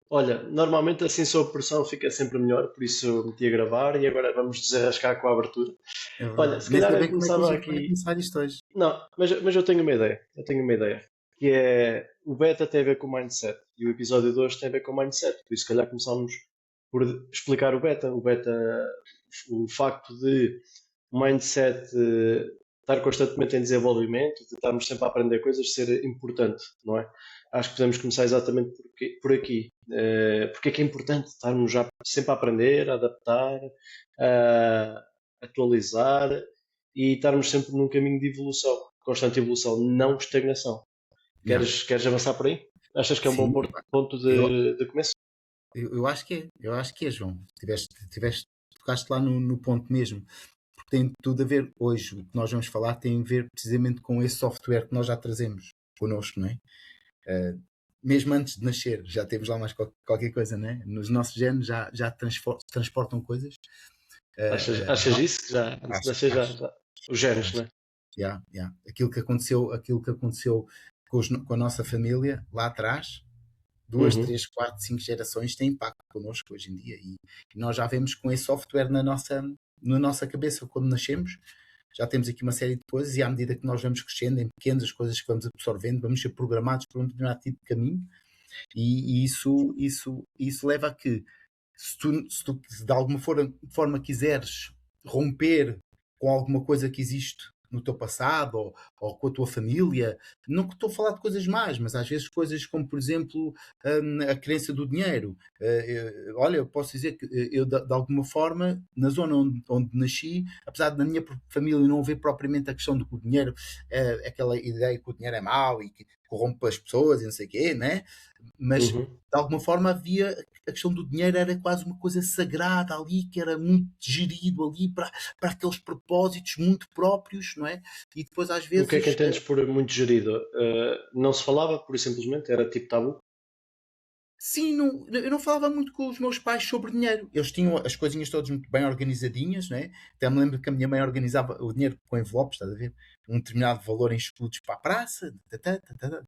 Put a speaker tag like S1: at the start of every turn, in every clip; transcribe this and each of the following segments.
S1: Olha, normalmente assim sob pressão fica sempre melhor, por isso eu meti a gravar e agora vamos desarrascar com a abertura.
S2: É
S1: Olha,
S2: verdade.
S1: se
S2: Nem
S1: calhar
S2: sei
S1: eu
S2: bem como é que a
S1: começava
S2: gente vai
S1: aqui.
S2: começar isto hoje.
S1: Não, mas eu tenho uma ideia. Eu tenho uma ideia. Que é o beta tem a ver com o mindset e o episódio 2 tem a ver com o mindset. Por isso, se calhar começamos por explicar o beta. O beta, o facto de o mindset estar constantemente em desenvolvimento, de estarmos sempre a aprender coisas, ser importante, não é? Acho que podemos começar exatamente por aqui. Porque é que é importante estarmos já sempre a aprender, a adaptar, a atualizar e estarmos sempre num caminho de evolução, constante evolução, não estagnação.
S2: Yeah.
S1: Queres avançar por aí? Achas que é um bom
S2: Sim,
S1: ponto
S2: eu,
S1: de começo?
S2: eu acho que é. Eu acho que é, João. Tocaste lá no ponto mesmo. Porque tem tudo a ver, hoje, o que nós vamos falar tem a ver precisamente com esse software que nós já trazemos connosco, não é? Mesmo antes de nascer, já temos lá mais qualquer coisa, não é? Nos nossos genes já transportam coisas.
S1: Achas isso? Que já, antes de
S2: Acho,
S1: nascer,
S2: acho,
S1: já. Os genes,
S2: acho.
S1: né?
S2: Yeah, yeah. Aquilo que aconteceu com a nossa família lá atrás, duas,
S1: Uhum.
S2: três, quatro, cinco gerações tem impacto connosco hoje em dia e nós já vemos com esse software na nossa cabeça quando nascemos, já temos aqui uma série de coisas e à medida que nós vamos crescendo em pequenas coisas que vamos absorvendo, vamos ser programados por um determinado tipo de caminho e isso leva a que se tu de alguma forma quiseres romper com alguma coisa que existe no teu passado ou com a tua família, não que estou a falar de coisas más, mas às vezes coisas como, por exemplo, a crença do dinheiro. Olha, eu posso dizer que eu, de alguma forma, na zona onde nasci, apesar de na minha família não haver propriamente a questão de que o dinheiro, aquela ideia que o dinheiro é mau e que corrompe as pessoas e não sei o quê, né? Mas
S1: Uhum.
S2: de alguma forma havia a questão do dinheiro, era quase uma coisa sagrada ali, que era muito gerido ali para aqueles propósitos muito próprios, não é? E depois às
S1: O que é que
S2: vezes
S1: entendes por muito gerido? Não se falava, pura e simplesmente, era tipo tabu?
S2: sim, eu não falava muito com os meus pais sobre dinheiro. Eles tinham as coisinhas todas muito bem organizadinhas, não é? Até me lembro que a minha mãe organizava o dinheiro com envelopes, estás a ver? Um determinado valor em escudos para a praça,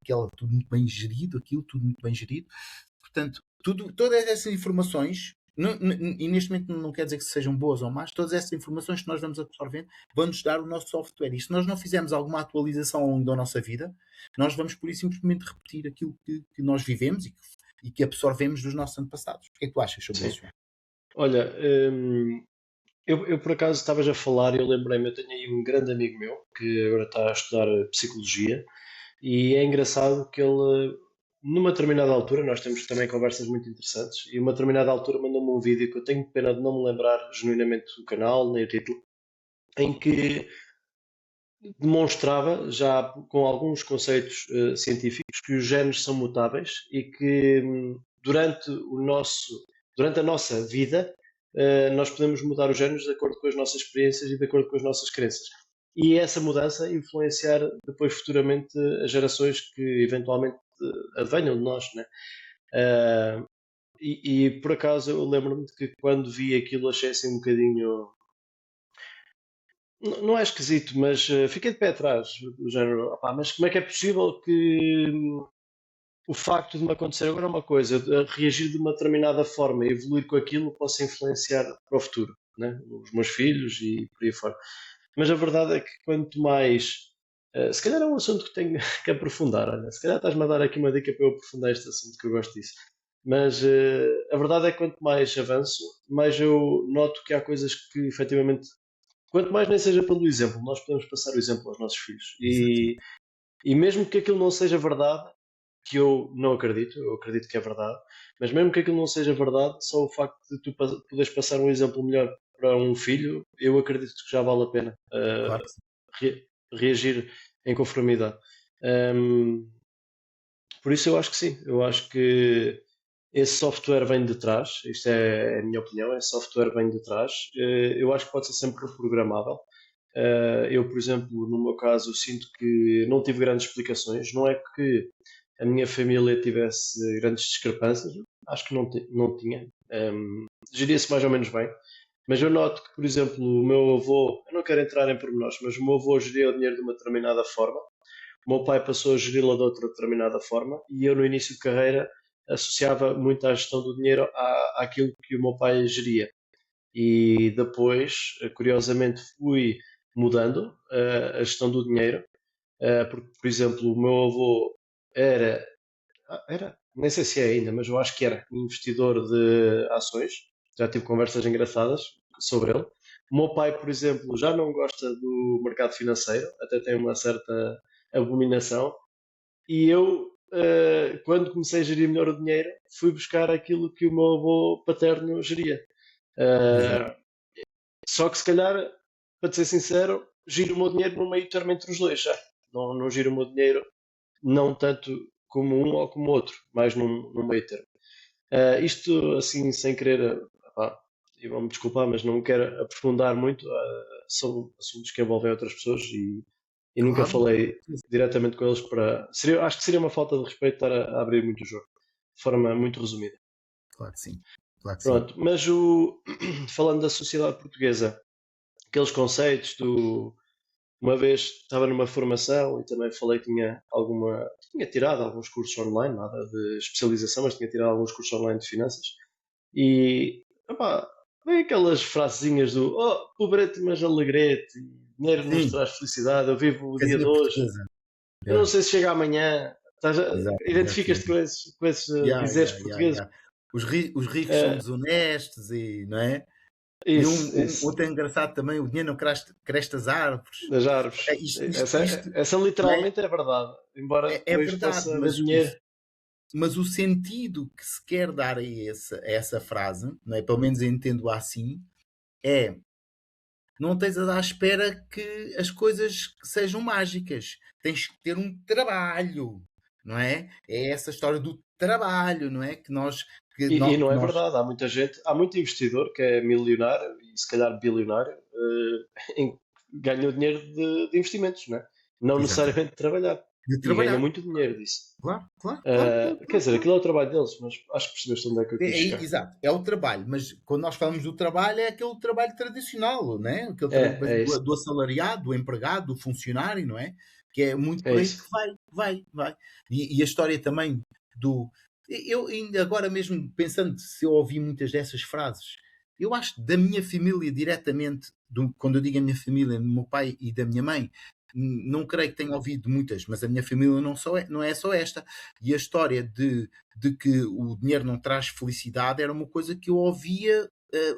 S2: aquilo tudo muito bem gerido, aquilo tudo muito bem gerido. Portanto, todas essas informações, e neste momento não quer dizer que sejam boas ou más, todas essas informações que nós vamos absorvendo vão-nos dar o nosso software. E se nós não fizermos alguma atualização ao longo da nossa vida, nós vamos por isso simplesmente repetir aquilo que nós vivemos e que absorvemos dos nossos antepassados. O que é que tu achas sobre
S1: Sim.
S2: isso, João?
S1: Olha, eu por acaso estavas a falar e eu lembrei-me, eu tenho aí um grande amigo meu que agora está a estudar psicologia e é engraçado que ele, numa determinada altura, nós temos também conversas muito interessantes, e uma determinada altura mandou-me um vídeo que eu tenho pena de não me lembrar genuinamente do canal, nem o título, em que demonstrava, já com alguns conceitos científicos, que os genes são mutáveis e que durante a nossa vida, nós podemos mudar os genes de acordo com as nossas experiências e de acordo com as nossas crenças. E essa mudança influenciar depois futuramente as gerações que eventualmente advenham de nós, né? Uh, e por acaso eu lembro-me de que quando vi aquilo achei assim um bocadinho. Não é esquisito, mas fiquei de pé atrás, do género, opá, mas como é que é possível que o facto de me acontecer agora é uma coisa, de reagir de uma determinada forma e evoluir com aquilo possa influenciar para o futuro, né? Os meus filhos e por aí fora. Mas a verdade é que quanto mais. Se calhar é um assunto que tenho que aprofundar, olha, se calhar estás-me a dar aqui uma dica para eu aprofundar este assunto, que eu gosto disso. Mas a verdade é que quanto mais avanço, mais eu noto que há coisas que efetivamente. Quanto mais nem seja pelo exemplo, nós podemos passar o exemplo aos nossos filhos.
S2: Exatamente.
S1: E mesmo que aquilo não seja verdade, que eu não acredito, eu acredito que é verdade, mas mesmo que aquilo não seja verdade, só o facto de tu poderes passar um exemplo melhor para um filho, eu acredito que já vale a pena
S2: Claro que sim.
S1: reagir em conformidade. Um, por isso eu acho que sim, eu acho que esse software vem de trás, isto é a minha opinião, esse software vem de trás. Eu acho que pode ser sempre reprogramável. Eu, por exemplo, no meu caso, sinto que não tive grandes explicações. Não é que a minha família tivesse grandes discrepâncias, acho que não tinha. Geria-se mais ou menos bem. Mas eu noto que, por exemplo, o meu avô, eu não quero entrar em pormenores, mas o meu avô geria o dinheiro de uma determinada forma, o meu pai passou a geri-la de outra determinada forma, e eu, no início de carreira, associava muito à gestão do dinheiro àquilo que o meu pai geria. E depois, curiosamente, fui mudando a gestão do dinheiro, porque, por exemplo, o meu avô era, nem sei se é ainda, mas eu acho que era investidor de ações. Já tive conversas engraçadas sobre ele. O meu pai, por exemplo, já não gosta do mercado financeiro, até tem uma certa abominação. E eu, quando comecei a gerir melhor o dinheiro, fui buscar aquilo que o meu avô paterno geria.
S2: Exato.
S1: Uh, Só que se calhar, para te ser sincero, giro o meu dinheiro no meio termo entre os dois já. Não giro o meu dinheiro não tanto como um ou como outro, mais num meio termo. Isto assim sem querer, pá, e vão-me desculpar, mas não quero aprofundar muito. São assuntos que envolvem outras pessoas e nunca
S2: Claro.
S1: falei diretamente com eles acho que seria uma falta de respeito estar a abrir muito o jogo, de forma muito resumida.
S2: Claro que sim. Claro que sim.
S1: Pronto, mas falando da sociedade portuguesa, aqueles conceitos do. Uma vez estava numa formação e também falei que tinha tirado alguns cursos online, nada de especialização, mas tinha tirado alguns cursos online de finanças. E, opá, vem aquelas frasezinhas do pobrete mas alegrete, dinheiro nos
S2: Sim,
S1: traz felicidade, eu vivo o dia de
S2: casinha
S1: hoje,
S2: portuguesa.
S1: eu não
S2: Yeah.
S1: sei se chega amanhã.
S2: Exato, exato,
S1: Identificas-te
S2: exato.
S1: com esses
S2: Yeah,
S1: dizeres
S2: yeah, yeah,
S1: portugueses?
S2: yeah. Os ricos são
S1: Eh,
S2: desonestos e, não é? E
S1: isso,
S2: outro engraçado também, o dinheiro não cresce as árvores.
S1: das árvores.
S2: Ok,
S1: Essa
S2: não é?
S1: literalmente é verdade, embora
S2: É
S1: depois
S2: verdade,
S1: possa haver dinheiro.
S2: mas o sentido que se quer dar a essa frase, não é? Pelo menos eu entendo assim, é não tens a dar à espera que as coisas sejam mágicas. Tens que ter um trabalho, não é? É essa história do trabalho, não é?
S1: E não
S2: Que
S1: é
S2: nós
S1: verdade, há muita gente, há muito investidor que é milionário e se calhar bilionário, ganha o dinheiro de investimentos, não é? Não
S2: exatamente,
S1: necessariamente de trabalhar.
S2: de
S1: E ganha
S2: trabalhar.
S1: muito dinheiro disso.
S2: Claro, claro, claro, claro,
S1: Quer
S2: claro,
S1: dizer,
S2: claro.
S1: aquilo é o trabalho deles, mas acho que percebeste onde é que eu quis chegar.
S2: Exato, é o trabalho, mas quando nós falamos do trabalho é aquele trabalho tradicional, não é?
S1: É isso,
S2: Do assalariado, do empregado, do funcionário, não é? Que é muito
S1: é
S2: por aí que
S1: isso.
S2: vai. E a história também do. Eu ainda agora mesmo pensando se eu ouvi muitas dessas frases, eu acho que da minha família diretamente, quando eu digo a minha família, do meu pai e da minha mãe, não creio que tenha ouvido muitas, mas a minha família não é só esta. E a história de que o dinheiro não traz felicidade era uma coisa que eu ouvia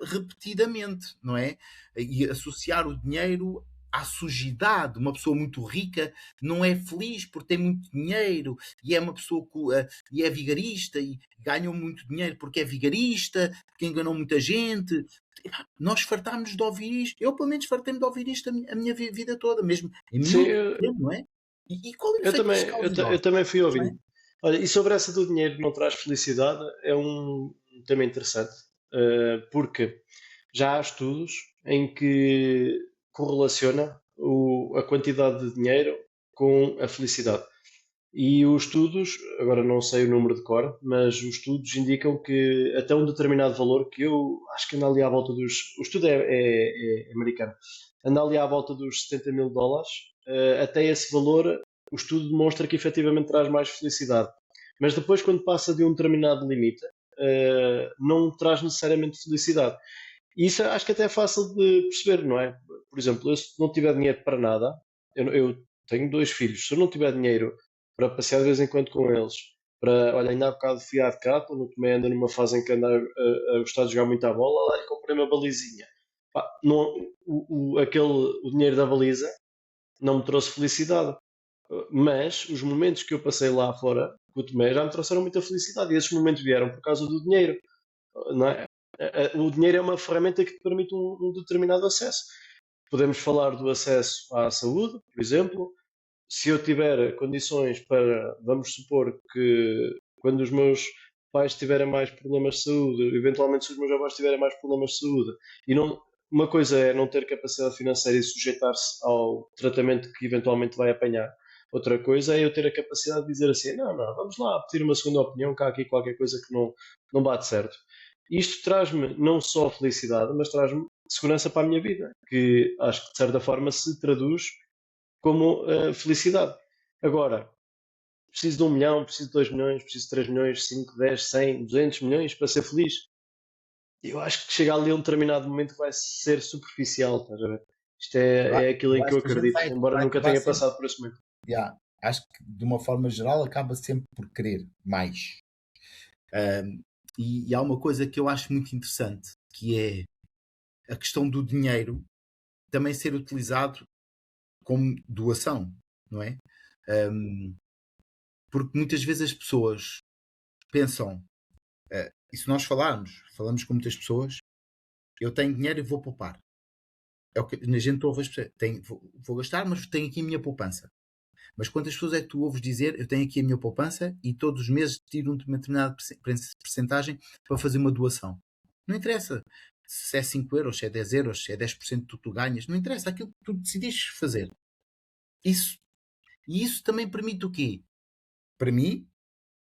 S2: repetidamente, não é? E associar o dinheiro à sujidade. Uma pessoa muito rica não é feliz por ter muito dinheiro e é uma pessoa e é vigarista e ganhou muito dinheiro porque é vigarista, porque enganou muita gente. Nós fartámos de ouvir isto. Eu, pelo menos, fartei-me de ouvir isto a minha vida toda, mesmo em
S1: Sim,
S2: miúdo, não é? E qual é o
S1: eu
S2: efeito que
S1: também,
S2: isto causa em
S1: eu
S2: nós?
S1: também fui
S2: Não é?
S1: ouvindo. Olha, e sobre essa do dinheiro que não traz felicidade, é um tema interessante, porque já há estudos em que correlaciona a quantidade de dinheiro com a felicidade. E os estudos, agora não sei o número de cor, mas os estudos indicam que até um determinado valor, que eu acho que anda ali à volta dos. O estudo é americano, anda ali à volta dos 70 mil dólares, até esse valor, o estudo demonstra que efetivamente traz mais felicidade. Mas depois, quando passa de um determinado limite, não traz necessariamente felicidade. E isso acho que até é fácil de perceber, não é? Por exemplo, eu se não tiver dinheiro para nada, eu tenho dois filhos, se eu não tiver dinheiro para passear de vez em quando com eles, olha, ainda há bocado fui à Decathlon, o Tomé anda numa fase em que anda a gostar de jogar muito à bola, lá e comprei uma balizinha. Pá, não, o dinheiro da baliza não me trouxe felicidade, mas os momentos que eu passei lá fora com o Tomé já me trouxeram muita felicidade e esses momentos vieram por causa do dinheiro, não é? O dinheiro é uma ferramenta que te permite um determinado acesso. Podemos falar do acesso à saúde, por exemplo. Se eu tiver condições para, vamos supor que quando os meus pais tiverem mais problemas de saúde, eventualmente se os meus avós tiverem mais problemas de saúde, e não, uma coisa é não ter capacidade financeira e sujeitar-se ao tratamento que eventualmente vai apanhar. Outra coisa é eu ter a capacidade de dizer assim, não, vamos lá pedir uma segunda opinião, que há aqui qualquer coisa que não bate certo. Isto traz-me não só felicidade, mas traz-me segurança para a minha vida, que acho que de certa forma se traduz como felicidade. Agora, preciso de 1 milhão, preciso de 2 milhões, preciso de 3 milhões, 5, 10, 100, 200 milhões para ser feliz. Eu acho que chega ali a um determinado momento que vai ser superficial, estás a ver? Isto
S2: Eu,
S1: é aquilo
S2: eu
S1: em que eu
S2: acho que a gente
S1: acredito, embora
S2: vai
S1: nunca
S2: acabar
S1: tenha
S2: sempre.
S1: passado por esse momento.
S2: Yeah, acho que de uma forma geral acaba sempre por querer mais. Um, e há uma coisa que eu acho muito interessante, que é a questão do dinheiro também ser utilizado como doação, não é? Um, porque muitas vezes as pessoas pensam, e se nós falamos com muitas pessoas, eu tenho dinheiro e vou poupar. É o que a gente ouve as pessoas, vou gastar, mas tenho aqui a minha poupança. Mas quantas pessoas é que tu ouves dizer, eu tenho aqui a minha poupança e todos os meses tiro uma determinada percentagem para fazer uma doação? Não interessa se é 5 euros, se é 10 euros, se é 10% do que tu ganhas, não interessa, aquilo que tu decidiste fazer. Isso. E isso também permite o quê? Para mim,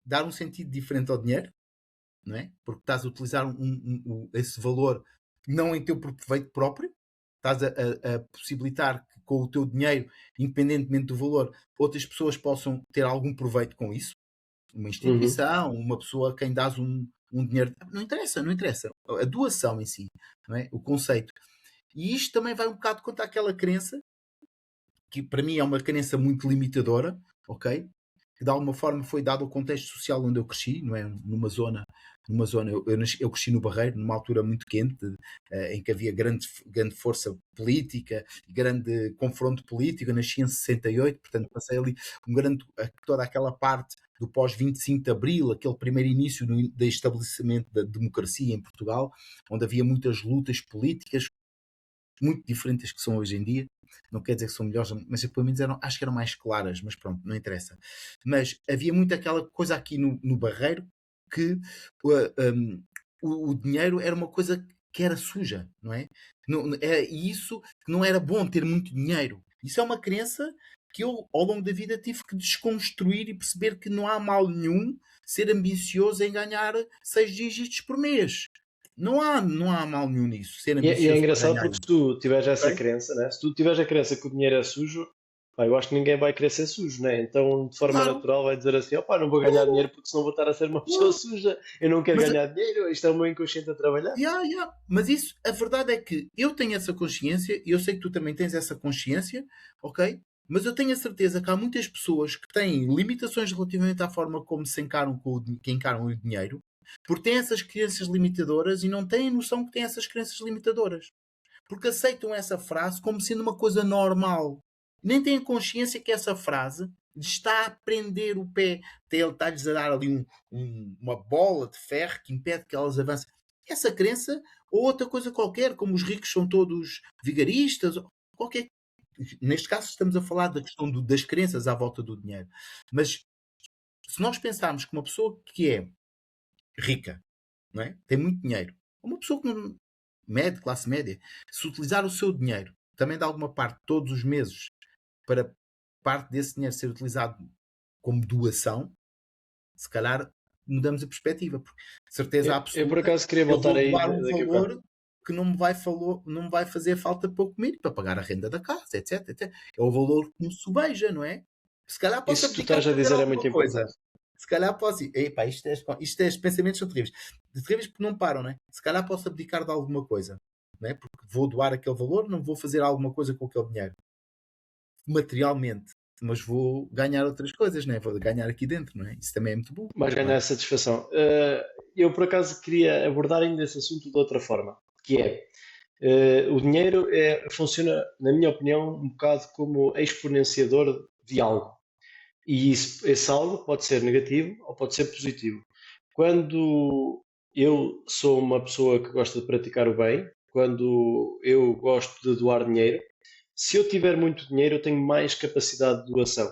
S2: dar um sentido diferente ao dinheiro, não é? Porque estás a utilizar esse valor não em teu proveito próprio, estás a possibilitar que com o teu dinheiro, independentemente do valor, outras pessoas possam ter algum proveito com isso. Uma
S1: Uhum.
S2: instituição, uma pessoa a quem dás um dinheiro. Não interessa, não interessa. A doação em si, não é? O conceito. E isto também vai um bocado contra aquela crença, que para mim é uma crença muito limitadora, ok? Que de alguma forma foi dado ao contexto social onde eu cresci, não é? Numa zona eu cresci no Barreiro, numa altura muito quente, em que havia grande força política, grande confronto político. Eu nasci em 68, portanto passei ali toda aquela parte do pós-25 de Abril, aquele primeiro início do estabelecimento da democracia em Portugal, onde havia muitas lutas políticas, muito diferentes que são hoje em dia. Não quer dizer que são melhores, mas pelo menos acho que eram mais claras, mas pronto, não interessa. Mas havia muito aquela coisa aqui no Barreiro que o dinheiro era uma coisa que era suja, não é? E isso que não era bom ter muito dinheiro. Isso é uma crença que eu, ao longo da vida, tive que desconstruir e perceber que não há mal nenhum ser ambicioso em ganhar 6 dígitos por mês. Não há mal nenhum nisso, ser
S1: E é
S2: ambicioso para
S1: engraçado
S2: ganhar
S1: porque
S2: isso.
S1: se tu tiveres essa
S2: Ok?
S1: crença, né? Se tu tiveres a crença que o dinheiro é sujo, pá, eu acho que ninguém vai querer ser sujo, né? Então, de forma
S2: Claro,
S1: natural, vai dizer assim: opá, não vou ganhar
S2: claro,
S1: dinheiro porque senão vou estar a ser uma pessoa
S2: claro.
S1: suja, eu não quero
S2: Mas,
S1: ganhar dinheiro, isto é o meu inconsciente a trabalhar.
S2: mas isso, a verdade é que eu tenho essa consciência, e eu sei que tu também tens essa consciência, ok? Mas eu tenho a certeza que há muitas pessoas que têm limitações relativamente à forma como se encaram que encaram o dinheiro, porque têm essas crenças limitadoras e não têm noção que têm essas crenças limitadoras. Porque aceitam essa frase como sendo uma coisa normal. Nem têm consciência que essa frase está a prender o pé, ele está-lhes a dar ali uma bola de ferro que impede que elas avancem. Essa crença, ou outra coisa qualquer, como os ricos são todos vigaristas, qualquer. Neste caso, estamos a falar da questão das crenças à volta do dinheiro. Mas se nós pensarmos que uma pessoa que é rica, não é? Tem muito dinheiro, uma pessoa que não, classe média, se utilizar o seu dinheiro também de alguma parte todos os meses para parte desse dinheiro ser utilizado como doação, se calhar mudamos a perspectiva, porque certeza
S1: Eu, por
S2: absoluta
S1: acaso queria
S2: eu
S1: voltar
S2: vou
S1: aí
S2: doar um
S1: daqui a bocado.
S2: valor que não me vai fazer falta para eu comer, para pagar a renda da casa, etc, etc. É o valor que me sobeja, não é? Se calhar posso
S1: Isso que tu
S2: abdicar
S1: estás
S2: de
S1: a
S2: fazer
S1: dizer é
S2: alguma
S1: muito
S2: coisa.
S1: importante.
S2: Se calhar posso. Epá, os pensamentos são terríveis. Terríveis porque não param, né? Se calhar posso abdicar de alguma coisa, né? Porque vou doar aquele valor, não vou fazer alguma coisa com aquele dinheiro materialmente, mas vou ganhar outras coisas, né? Vou ganhar aqui dentro, não é? Isso também é muito bom,
S1: Vais
S2: não é?
S1: ganhar satisfação. Eu, por acaso, queria abordar ainda esse assunto de outra forma, que é, o dinheiro funciona, na minha opinião, um bocado como exponenciador de algo. E esse algo pode ser negativo ou pode ser positivo. Quando eu sou uma pessoa que gosta de praticar o bem, quando eu gosto de doar dinheiro, se eu tiver muito dinheiro, eu tenho mais capacidade de doação.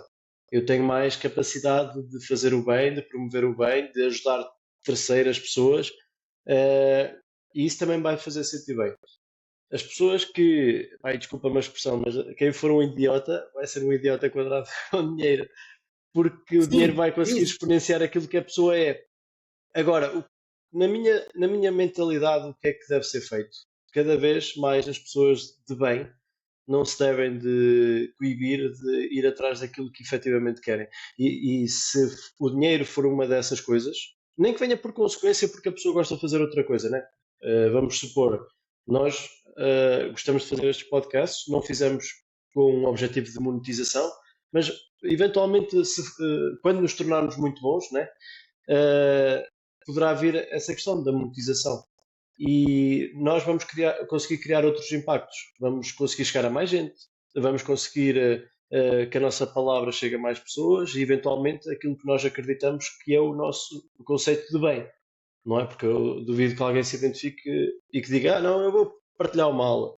S1: Eu tenho mais capacidade de fazer o bem, de promover o bem, de ajudar terceiras pessoas, eh, e isso também vai fazer sentir bem. As pessoas que, ai, desculpa uma expressão, mas quem for um idiota vai ser um idiota quadrado com dinheiro, porque o dinheiro
S2: Sim,
S1: vai conseguir
S2: isso.
S1: exponenciar aquilo que a pessoa é. Agora, na minha mentalidade, o que é que deve ser feito? Cada vez mais as pessoas de bem não se devem de coibir de ir atrás daquilo que efetivamente querem. E se o dinheiro for uma dessas coisas, nem que venha por consequência porque a pessoa gosta de fazer outra coisa, né? Vamos supor, nós gostamos de fazer estes podcasts, não fizemos com um objetivo de monetização, mas eventualmente, quando nos tornarmos muito bons, né? Uh, poderá vir essa questão da monetização. E nós vamos conseguir criar outros impactos. Vamos conseguir chegar a mais gente, vamos conseguir que a nossa palavra chegue a mais pessoas e, eventualmente, aquilo que nós acreditamos que é o nosso conceito de bem. Não é? Porque eu duvido que alguém se identifique e que diga: não, eu vou partilhar o mal.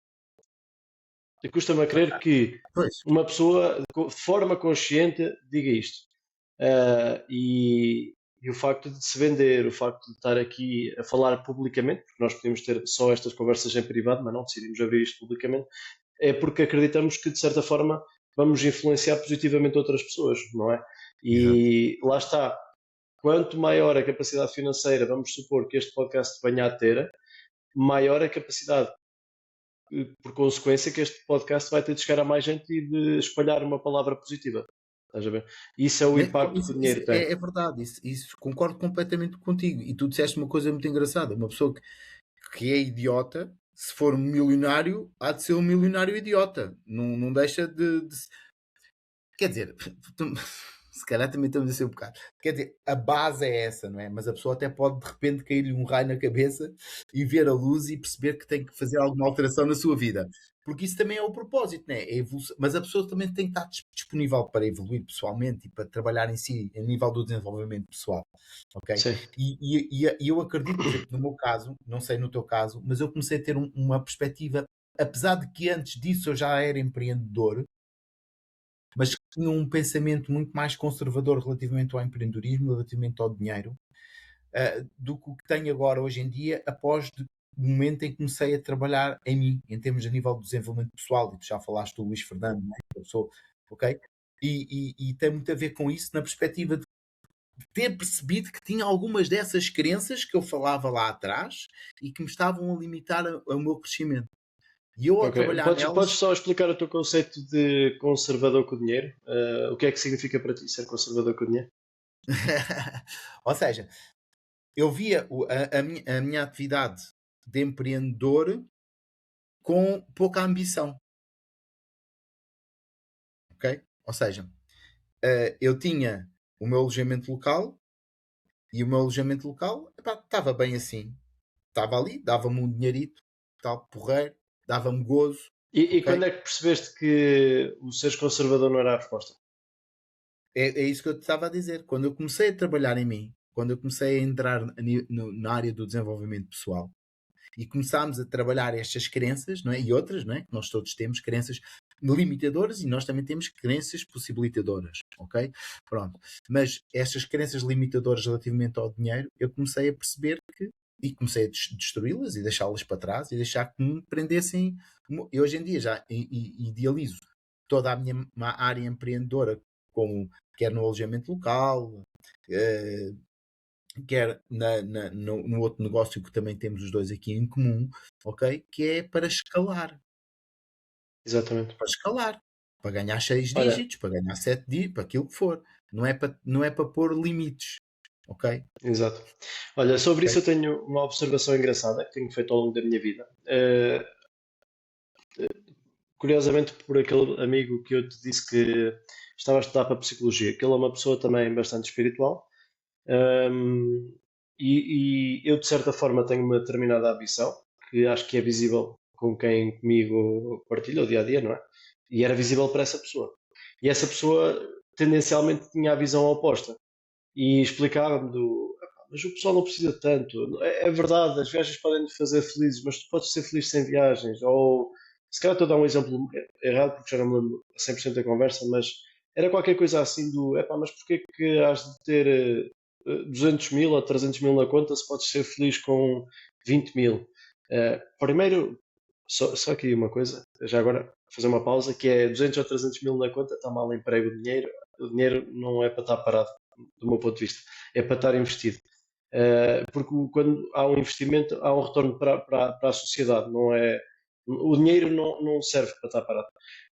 S1: Custa-me a crer que
S2: Pois.
S1: uma pessoa, de forma consciente, diga isto. E o facto de se vender, o facto de estar aqui a falar publicamente, porque nós podemos ter só estas conversas em privado, mas não decidimos abrir isto publicamente, é porque acreditamos que, de certa forma, vamos influenciar positivamente outras pessoas, não é?
S2: Exato.
S1: E lá está. Quanto maior a capacidade financeira, vamos supor que este podcast venha a ter, maior a capacidade, por consequência, que este podcast vai ter de chegar a mais gente e de espalhar uma palavra positiva. Estás a ver? Isso é o impacto que o
S2: Isso
S1: dinheiro tem.
S2: é verdade, isso concordo completamente contigo. E tu disseste uma coisa muito engraçada: uma pessoa que é idiota, se for um milionário, há de ser um milionário idiota. Não deixa de. Quer dizer, se calhar também estamos a ser um bocado. Quer dizer, a base é essa, não é? Mas a pessoa até pode de repente cair-lhe um raio na cabeça e ver a luz e perceber que tem que fazer alguma alteração na sua vida. Porque isso também é o propósito, não é? Mas a pessoa também tem que estar disponível para evoluir pessoalmente e para trabalhar em si, a nível do desenvolvimento pessoal. Ok?
S1: Sim,
S2: E eu acredito, por exemplo, no meu caso, não sei no teu caso, mas eu comecei a ter uma perspectiva, apesar de que antes disso eu já era empreendedor, mas que tinham um pensamento muito mais conservador relativamente ao empreendedorismo, relativamente ao dinheiro, do que o que tenho agora hoje em dia, após o momento em que comecei a trabalhar em mim, em termos a nível do desenvolvimento pessoal, e tu já falaste do Luís Fernando, né? Eu sou, ok? E tem muito a ver com isso, na perspectiva de ter percebido que tinha algumas dessas crenças que eu falava lá atrás e que me estavam a limitar o meu crescimento. E eu, ao
S1: ok.
S2: trabalhar
S1: Podes
S2: nelas,
S1: só explicar o teu conceito de conservador com o dinheiro? O que é que significa para ti ser conservador com o dinheiro?
S2: ou seja, eu via a minha atividade de empreendedor com pouca ambição, ok? Ou seja, eu tinha o meu alojamento local e o meu alojamento local estava bem assim. Estava ali, dava-me um dinheirito, tal, porreiro, dava-me gozo,
S1: E quando
S2: ok?
S1: é que percebeste que o seres conservador não era a resposta?
S2: É isso que eu te estava a dizer. Quando eu comecei a trabalhar em mim, quando eu comecei a entrar na área do desenvolvimento pessoal, e começámos a trabalhar estas crenças, não é? E outras, não é? Nós todos temos crenças limitadoras e nós também temos crenças possibilitadoras, ok? Pronto. Mas estas crenças limitadoras relativamente ao dinheiro, eu comecei a perceber que e comecei a destruí-las e deixá-las para trás e deixar que me prendessem. E hoje em dia já idealizo toda a minha área empreendedora, como quer no alojamento local, eh, quer no outro negócio que também temos os dois aqui em comum, ok? Que é
S1: Exatamente.
S2: para escalar, para ganhar 6
S1: Olha,
S2: dígitos, para ganhar 7 dígitos, para aquilo que for. Não é para pôr limites, ok?
S1: exato. Olha, sobre
S2: Ok?
S1: isso eu tenho uma observação engraçada que tenho feito ao longo da minha vida. Curiosamente, por aquele amigo que eu te disse que estava a estudar para psicologia, que ele é uma pessoa também bastante espiritual. Um, e eu, de certa forma, tenho uma determinada ambição, que acho que é visível com quem comigo partilha o dia a dia, não é? E era visível para essa pessoa. E essa pessoa, tendencialmente, tinha a visão oposta. E explicava-me mas o pessoal não precisa tanto. É verdade, as viagens podem te fazer felizes, mas tu podes ser feliz sem viagens. Ou, se calhar estou a dar um exemplo errado, porque já não me lembro a 100% da conversa, mas era qualquer coisa assim do, mas porquê que has de ter 200 mil ou 300 mil na conta se podes ser feliz com 20 mil? Primeiro, só aqui uma coisa, já agora fazer uma pausa, que é 200 ou 300 mil na conta, está mal emprego o dinheiro não é para estar parado, do meu ponto de vista, é para estar investido. Porque quando há um investimento, há um retorno para a sociedade, não é? O dinheiro não serve para estar parado.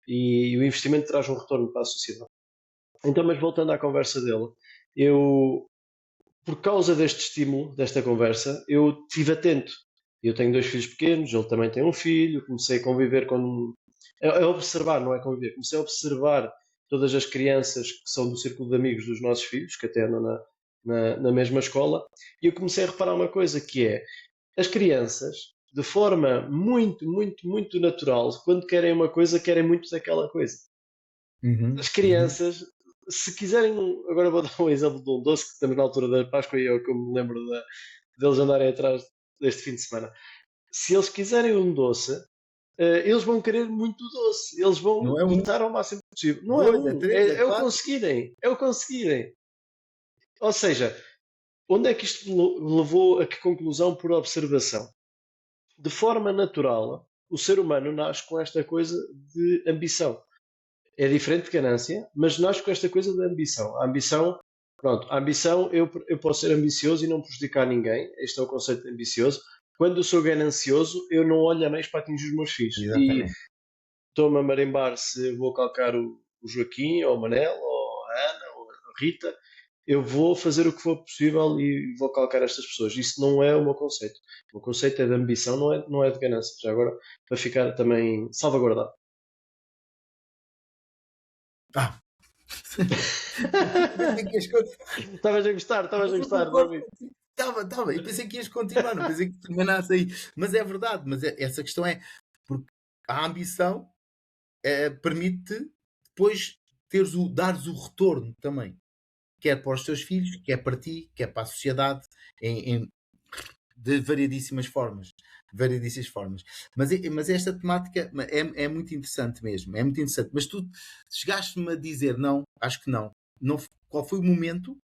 S1: E o investimento traz um retorno para a sociedade. Então, mas voltando à conversa dele, eu, por causa deste estímulo, desta conversa, eu estive atento. Eu tenho 2 filhos pequenos, ele também tem um filho, comecei a conviver com. É observar, não é conviver. Comecei a observar todas as crianças que são do círculo de amigos dos nossos filhos, que até andam na mesma escola, e eu comecei a reparar uma coisa que é, as crianças, de forma muito, muito, muito natural, quando querem uma coisa, querem muito daquela coisa.
S2: Uhum,
S1: As
S2: uhum.
S1: crianças, se quiserem, agora vou dar um exemplo de um doce que estamos na altura da Páscoa e é o que eu me lembro deles andarem atrás deste fim de semana. Se eles quiserem um doce, eles vão querer muito doce, eles vão
S2: Não é um,
S1: evitar ao máximo possível. Não é
S2: dois, é
S1: um,
S2: três, é
S1: é o
S2: quatro.
S1: conseguirem, é o conseguirem. Ou seja, onde é que isto levou a que conclusão por observação? De forma natural, o ser humano nasce com esta coisa de ambição. É diferente de ganância, mas nasce com esta coisa de ambição. A ambição, pronto, a ambição, eu posso ser ambicioso e não prejudicar ninguém. Este é o conceito de ambicioso. Quando eu sou ganancioso, eu não olho a meios para atingir os meus fins. E
S2: Exatamente.
S1: estou-me a marimbar se vou calcar o Joaquim, ou o Manel, ou a Ana, ou a Rita. Eu vou fazer o que for possível e vou calcar estas pessoas. Isso não é o meu conceito. O meu conceito é de ambição, não é de ganância. Já agora, para ficar também salvaguardado.
S2: Ah. Eu pensei que ias continuar.
S1: Estavas a
S2: Mas eu
S1: gostar de
S2: concordo
S1: ouvir.
S2: contigo. Estava. Eu pensei que ias continuar, não pensei que terminasse aí. Mas é verdade, essa questão é porque a ambição permite depois dares o retorno também. Quer para os teus filhos, quer para ti, quer para a sociedade, de variedíssimas formas. Variedíssimas formas. Mas esta temática é muito interessante mesmo. É muito interessante. Mas tu chegaste-me a dizer não, acho que não. Não. Qual foi o momento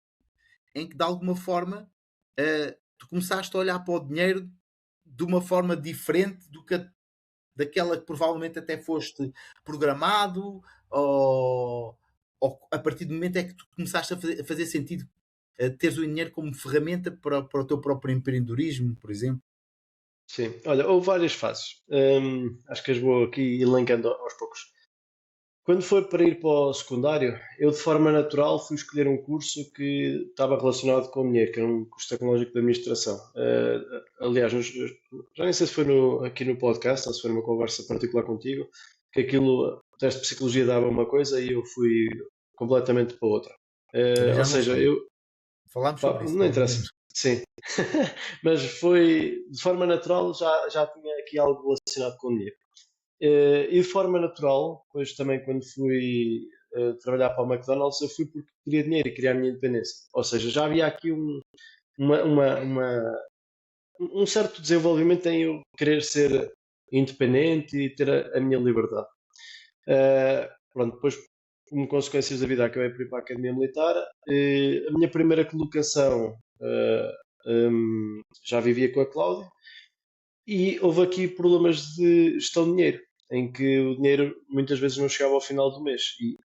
S2: em que de alguma forma tu começaste a olhar para o dinheiro de uma forma diferente daquela que provavelmente até foste programado ou a partir do momento é que tu começaste a fazer sentido teres o dinheiro como ferramenta para o teu próprio empreendedorismo, por exemplo.
S1: Sim, olha, houve várias fases. Acho que as vou aqui elencando aos poucos. Quando foi para ir para o secundário, eu de forma natural fui escolher um curso que estava relacionado com o dinheiro, que era um curso tecnológico de administração. Aliás, já nem sei se foi aqui no podcast ou se foi numa conversa particular contigo, que aquilo, o teste de psicologia dava uma coisa e eu fui completamente para outra.
S2: Também
S1: Ou
S2: já não
S1: seja,
S2: sei.
S1: eu,
S2: Falámos
S1: pá,
S2: sobre isso,
S1: não
S2: já não me
S1: interessa.
S2: lembro.
S1: Sim, mas foi de forma natural, já tinha aqui algo relacionado com o dinheiro. E de forma natural, depois também quando fui trabalhar para o McDonald's, eu fui porque queria dinheiro e queria a minha independência. Ou seja, já havia aqui uma, uma- uma- um certo desenvolvimento em eu querer ser independente e ter a minha liberdade. Pronto, depois, como consequências da vida, acabei por ir para a Academia Militar. A minha primeira colocação já vivia com a Cláudia. E houve aqui problemas de gestão de dinheiro, em que o dinheiro muitas vezes não chegava ao final do mês. E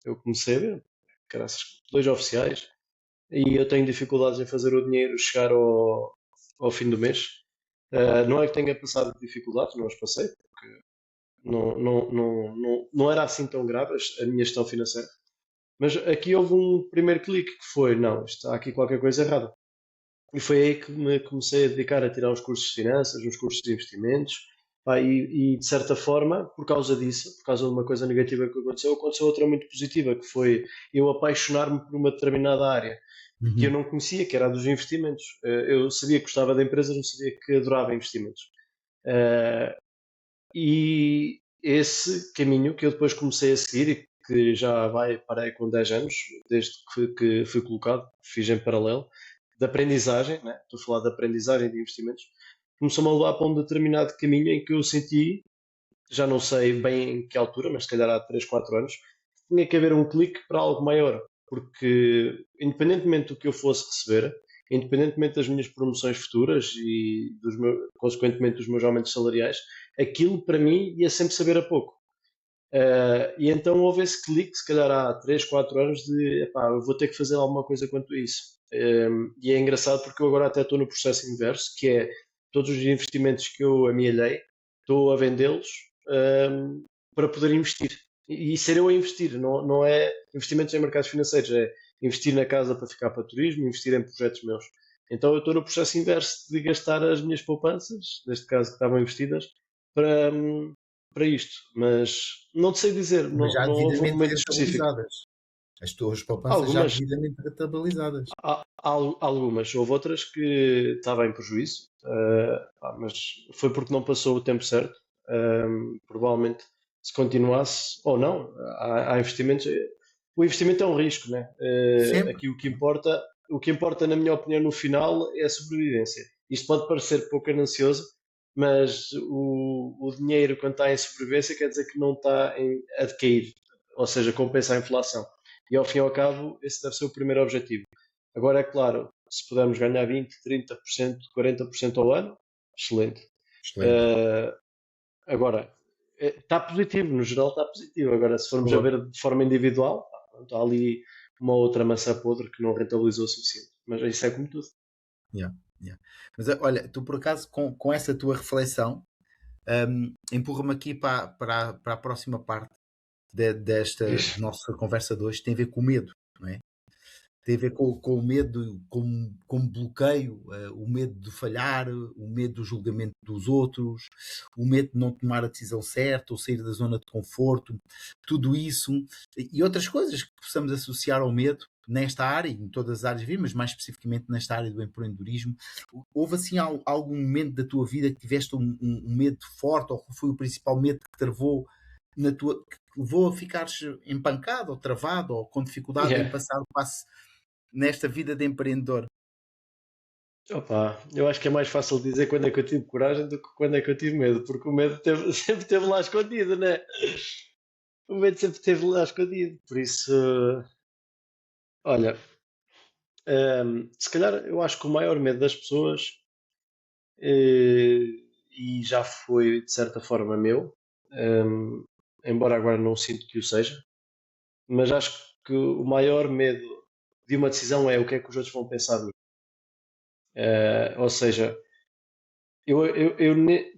S1: eu comecei a ver, caraças, 2 oficiais, e eu tenho dificuldades em fazer o dinheiro chegar ao fim do mês. Não é que tenha passado dificuldades, não as passei, porque não era assim tão grave a minha gestão financeira. Mas aqui houve um primeiro clique que foi, não, está aqui qualquer coisa errada. E foi aí que me comecei a dedicar a tirar os cursos de finanças, os cursos de investimentos, pá, e de certa forma, por causa disso, por causa de uma coisa negativa que aconteceu outra muito positiva, que foi eu apaixonar-me por uma determinada área que eu
S2: Uhum.
S1: não conhecia, que era a dos investimentos. Eu sabia que gostava de empresas, não sabia que adorava investimentos. Eh, e esse caminho que eu depois comecei a seguir e que já vai, parei com 10 anos, desde que fui colocado, fiz em paralelo, de aprendizagem, né? Estou a falar de aprendizagem de investimentos, começou-me a levar para um determinado caminho em que eu senti, já não sei bem em que altura, mas se calhar há 3 4 anos, tinha que haver um clique para algo maior, porque independentemente do que eu fosse receber, independentemente das minhas promoções futuras e consequentemente dos meus aumentos salariais, aquilo para mim ia sempre saber a pouco. E então houve esse clique, se calhar há 3 4 anos, de epá, eu vou ter que fazer alguma coisa quanto a isso. E é engraçado porque eu agora até estou no processo inverso, que é todos os investimentos que eu amealhei, estou a vendê-los para poder investir. E ser eu a investir, não é investimentos em mercados financeiros, é investir na casa para ficar para turismo, investir em projetos meus. Então eu estou no processo inverso de gastar as minhas poupanças, neste caso que estavam investidas, para, para isto. Mas não te sei dizer,
S2: Mas já
S1: não houve um
S2: devidamente
S1: momento específico.
S2: rentabilizadas. As tuas poupanças já
S1: Algumas,
S2: devidamente rentabilizadas.
S1: algumas, houve outras que estava em prejuízo, mas foi porque não passou o tempo certo. Provavelmente, se continuasse, ou não, há investimentos. O investimento é um risco, né?
S2: Sempre.
S1: Aqui o que importa, na minha opinião, no final é a sobrevivência. Isto pode parecer pouco ganancioso, mas o dinheiro, quando está em sobrevivência, quer dizer que não está a decair, ou seja, compensa a inflação. E ao fim e ao cabo, esse deve ser o primeiro objetivo. Agora, é claro, se pudermos ganhar 20, 30%, 40% ao ano, excelente.
S2: Excelente.
S1: Eh, Agora, está positivo, no geral está positivo. Agora, se formos a
S2: Boa.
S1: ver de forma individual, pá, pronto, há ali uma outra maçã podre que não rentabilizou o suficiente. Mas isso é como tudo.
S2: Yeah, yeah. Mas olha, tu por acaso com essa tua reflexão, empurra-me aqui para a próxima parte desta
S1: Diz.
S2: nossa conversa de hoje, tem a ver com o medo, não é? Tem a ver com o medo, com bloqueio, o medo de falhar, o medo do julgamento dos outros, o medo de não tomar a decisão certa ou sair da zona de conforto, tudo isso e outras coisas que possamos associar ao medo nesta área, em todas as áreas, mas mais especificamente nesta área do empreendedorismo. Houve assim algum momento da tua vida que tiveste um medo forte, ou que foi o principal medo que te travou na tua, que levou a ficares empancado ou travado ou com dificuldade em
S1: Yeah.
S2: passar o passo nesta vida de empreendedor?
S1: Opa, eu acho que é mais fácil dizer quando é que eu tive coragem do que quando é que eu tive medo, porque o medo sempre esteve lá escondido, né? O medo sempre esteve lá escondido. Por isso, olha, se calhar eu acho que o maior medo das pessoas, e já foi de certa forma meu, ehm, embora agora não sinto que o seja, mas acho que o maior medo de uma decisão é o que é que os outros vão pensar de mim. Ou seja,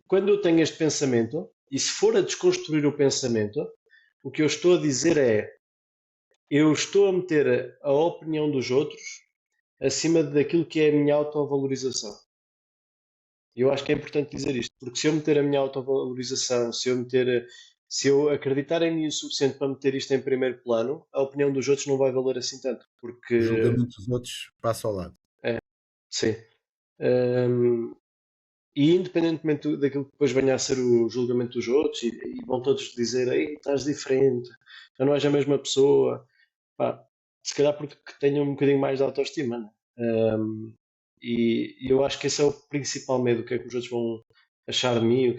S1: quando eu tenho este pensamento, e se for a desconstruir o pensamento, o que eu estou a dizer é: eu estou a meter a opinião dos outros acima daquilo que é a minha autovalorização. E eu acho que é importante dizer isto, porque se eu meter a minha autovalorização, se eu acreditar em mim o suficiente para meter isto em primeiro plano, a opinião dos outros não vai valer assim tanto,
S2: O
S1: porque
S2: julgamento dos outros passa ao lado.
S1: é, sim. Hum, e independentemente daquilo que depois venha a ser o julgamento dos outros, e vão todos dizer: ei, estás diferente, já não és a mesma pessoa, pá, se calhar porque tenho um bocadinho mais de autoestima, né? E eu acho que esse é o principal medo, o que é que os outros vão achar de mim.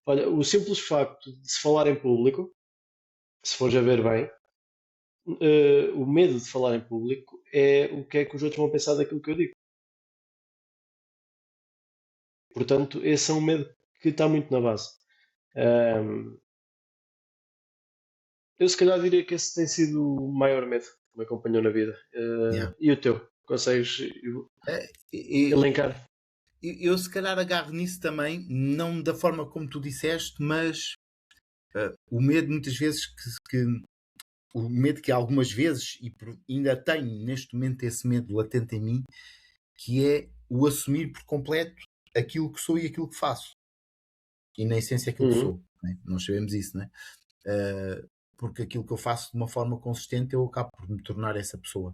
S1: Olha, o simples facto de se falar em público, se fores a ver bem, o medo de falar em público é o que é que os outros vão pensar daquilo que eu digo. Portanto, esse é um medo que está muito na base. Ahm, eu se calhar diria que esse tem sido o maior medo que me acompanhou na vida.
S2: Yeah.
S1: E o teu? Consegues
S2: E,
S1: elencar?
S2: eu se calhar agarro nisso também, não da forma como tu disseste, mas o medo muitas vezes o medo que algumas vezes, e ainda tenho neste momento esse medo latente em mim, que é o assumir por completo aquilo que sou e aquilo que faço. E na essência aquilo que
S1: Uhum.
S2: sou. Né? Nós sabemos isso, né? Porque aquilo que eu faço de uma forma consistente eu acabo por me tornar essa pessoa.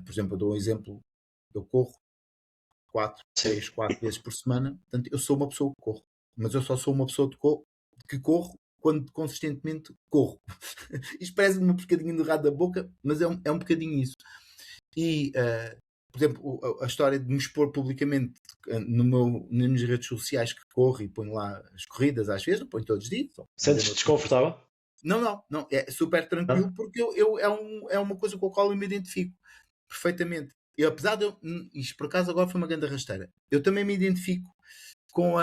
S2: Por exemplo, eu dou um exemplo, eu corro
S1: Sim.
S2: 3, 4 vezes por semana, portanto eu sou uma pessoa que corro, mas eu só sou uma pessoa que corro quando consistentemente corro. Isto parece uma bocadinho do rabo da boca, mas é um bocadinho isso. E, por exemplo, a história de me expor publicamente nas minhas redes sociais que corro e ponho lá as corridas às vezes, não ponho todos os dias, só fazer
S1: Sentes-te desconfortável?
S2: não, é super tranquilo
S1: Não?
S2: porque é uma coisa com a qual eu me identifico perfeitamente. E apesar de isto por acaso agora foi uma grande rasteira, eu também me identifico com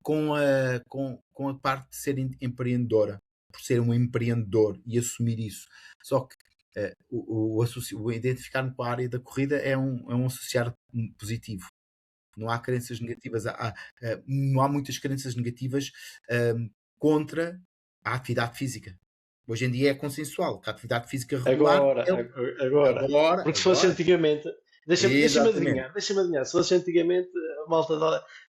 S2: com a parte de ser empreendedora, por ser um empreendedor e assumir isso. Só que o identificar-me com a área da corrida é um associar positivo. Não há crenças negativas, não há muitas crenças negativas contra a atividade física. Hoje em dia é consensual, que a atividade física regular
S1: Agora,
S2: é
S1: agora.
S2: agora,
S1: Porque se fosse antigamente, deixa-me
S2: exatamente.
S1: adivinhar, deixa-me adivinhar, se fosse antigamente a malta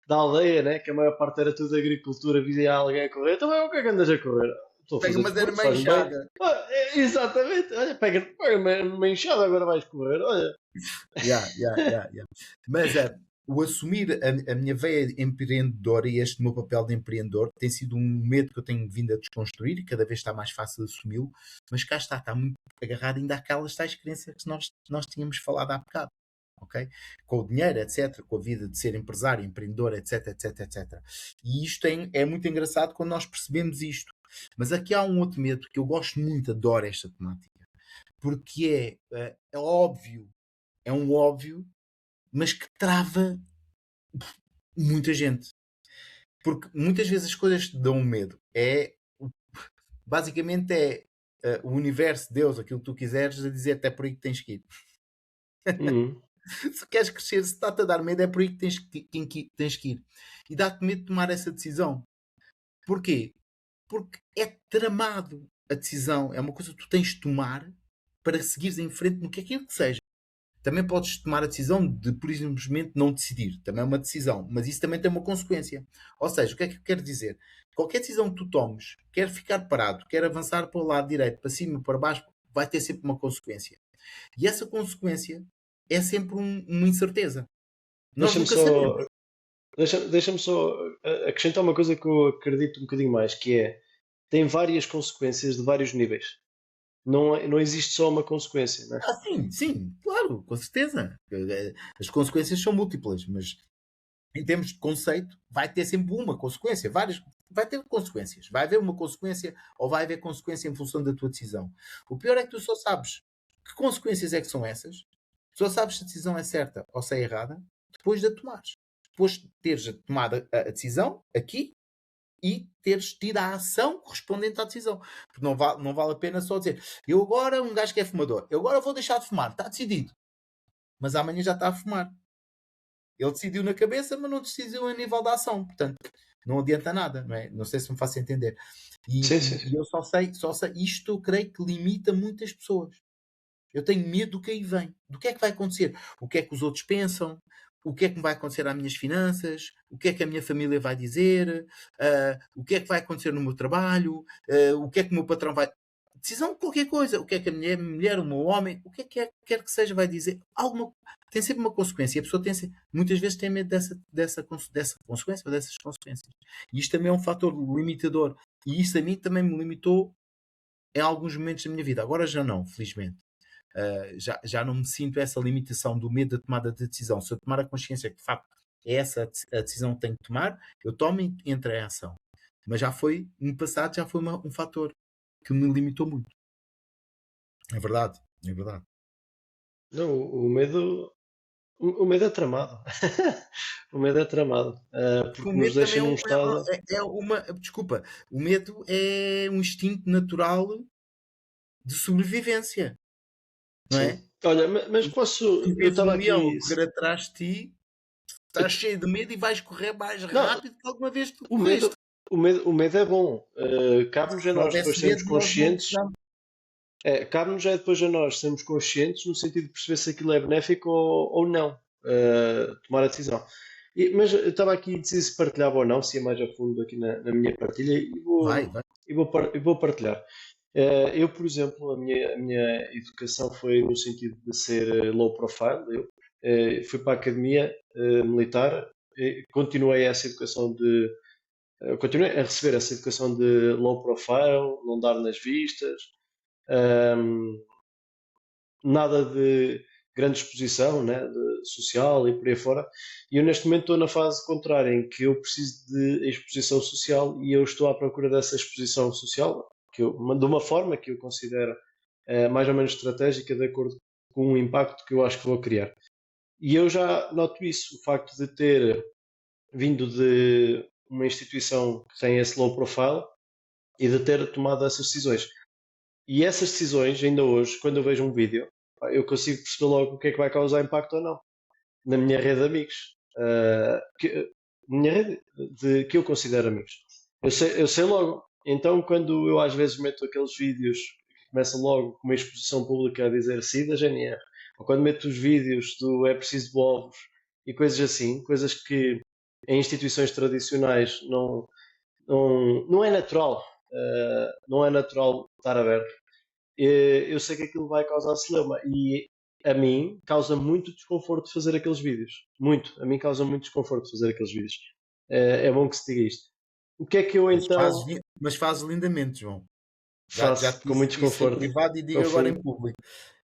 S1: da aldeia, né, que a maior parte era tudo agricultura, via alguém a correr, então o que é que andas a correr? Estou a
S2: Pega
S1: fazer
S2: uma cena
S1: desporto, faz-me bem.
S2: manchada.
S1: Exatamente, olha, pega uma enxada, agora vais correr, olha.
S2: Yeah, yeah, yeah, yeah. Mas o assumir a minha veia empreendedora e este meu papel de empreendedor tem sido um medo que eu tenho vindo a desconstruir e cada vez está mais fácil de assumi-lo, mas cá está muito agarrado ainda àquelas tais crenças que nós tínhamos falado há bocado. Okay? Com o dinheiro, etc., com a vida de ser empresário, empreendedor, etc, etc, etc. E isto é muito engraçado quando nós percebemos isto. Mas aqui há um outro medo que eu gosto muito, adoro esta temática, porque é óbvio, é um óbvio, mas que trava muita gente. Porque muitas vezes as coisas te dão medo. Basicamente o universo, Deus, aquilo que tu quiseres, a dizer até por aí que tens que ir.
S1: Uhum.
S2: Se queres crescer, se está-te a dar medo, é por aí que tens que ir. E dá-te medo de tomar essa decisão. Porquê? Porque é tramado a decisão. É uma coisa que tu tens de tomar para seguires em frente no que é aquilo que seja. Também podes tomar a decisão de, por simplesmente, não decidir. Também é uma decisão. Mas isso também tem uma consequência. Ou seja, o que é que eu quero dizer? Qualquer decisão que tu tomes, quer ficar parado, quer avançar para o lado direito, para cima, para baixo, vai ter sempre uma consequência. E essa consequência é sempre uma incerteza. Nós
S1: Deixa-me
S2: nunca sabemos.
S1: só, deixa-me só acrescentar uma coisa que eu acredito um bocadinho mais, que é, tem várias consequências de vários níveis. Não existe só uma consequência, né?
S2: Sim, sim, claro, com certeza. As consequências são múltiplas, mas em termos de conceito, vai ter sempre uma consequência. Vai ter consequências. Vai haver uma consequência ou vai haver consequência em função da tua decisão. O pior é que tu só sabes que consequências é que são essas, só sabes se a decisão é certa ou se é errada, depois de a tomares. Depois de teres tomado a decisão, aqui, e teres tido a ação correspondente à decisão. Porque não vale a pena só dizer eu agora, um gajo que é fumador, eu agora vou deixar de fumar, está decidido. Mas amanhã já está a fumar. Ele decidiu na cabeça, mas não decidiu a nível da ação. Portanto, não adianta nada, não é? Não sei se me faço entender.
S1: Sim,
S2: E,
S1: sim,
S2: e
S1: sim.
S2: eu só sei, isto eu creio que limita muitas pessoas. Eu tenho medo do que aí vem. Do que é que vai acontecer? O que é que os outros pensam? O que é que vai acontecer às minhas finanças? O que é que a minha família vai dizer? O que é que vai acontecer no meu trabalho? O que é que o meu patrão vai... Decisão de qualquer coisa. O que é que a minha mulher, o meu homem, o que é que quer que seja vai dizer? Tem sempre uma consequência. E a pessoa muitas vezes tem medo dessa consequência ou dessas consequências. E isto também é um fator limitador. E isso a mim também me limitou em alguns momentos da minha vida. Agora já não, felizmente. Já não me sinto essa limitação do medo da tomada de decisão. Se eu tomar a consciência que de facto é essa a decisão que tenho que tomar, eu tomo e entro em ação. Mas no passado já foi um fator que me limitou muito. É verdade, é verdade.
S1: Não, o medo é tramado. O medo é tramado.
S2: Porque o
S1: Porque nos
S2: medo
S1: deixa
S2: também
S1: num estado.
S2: é uma. Desculpa, o medo é um instinto natural de sobrevivência, não
S1: Sim.
S2: é?
S1: Olha, mas posso.
S2: Tu
S1: Eu
S2: vês
S1: estava
S2: um leão
S1: aqui.
S2: correr atrás de ti, estás cheio de medo e vais correr mais
S1: Não,
S2: rápido que alguma vez tu
S1: o
S2: correste.
S1: medo, o medo é bom. Cabe-nos a
S2: Se não
S1: nós depois
S2: houvesse
S1: sermos
S2: medo, nós não
S1: conscientes.
S2: precisávamos.
S1: Cabe-nos é depois a nós sermos conscientes no sentido de perceber se aquilo é benéfico ou não. Tomar a decisão. Mas eu estava aqui deciso se partilhava ou não, se ia mais a fundo aqui na minha partilha
S2: Vai, vai.
S1: e vou partilhar. Eu, por exemplo, a minha educação foi no sentido de ser low profile. Eu fui para a academia militar, continuei essa educação continuei a receber essa educação de low profile, não dar nas vistas, ehm, nada de grande exposição, né, social e por aí fora. E eu neste momento estou na fase contrária, em que eu preciso de exposição social e eu estou à procura dessa exposição social, de uma forma que eu considero mais ou menos estratégica, de acordo com o impacto que eu acho que vou criar. E eu já noto isso, o facto de ter vindo de uma instituição que tem esse low profile e de ter tomado essas decisões. E essas decisões, ainda hoje, quando eu vejo um vídeo, eu consigo perceber logo o que é que vai causar impacto ou não na minha rede de amigos. minha rede que eu considero amigos. Eu sei logo. Então, quando eu às vezes meto aqueles vídeos que começam logo com uma exposição pública a dizer SIDA, GNR, ou quando meto os vídeos do É Preciso de Ovos e coisas assim, coisas que em instituições tradicionais não é natural, não é natural estar aberto. Eu sei que aquilo vai causar celeuma e a mim causa muito desconforto fazer aqueles vídeos. Muito. A mim causa muito desconforto fazer aqueles vídeos. É bom que se diga isto. O que é que eu então
S2: Mas fazes lindamente, João. Já
S1: faço
S2: te
S1: com muito
S2: disse isso em
S1: desconforto?
S2: privado e
S1: No
S2: digo agora em
S1: fundo,
S2: público.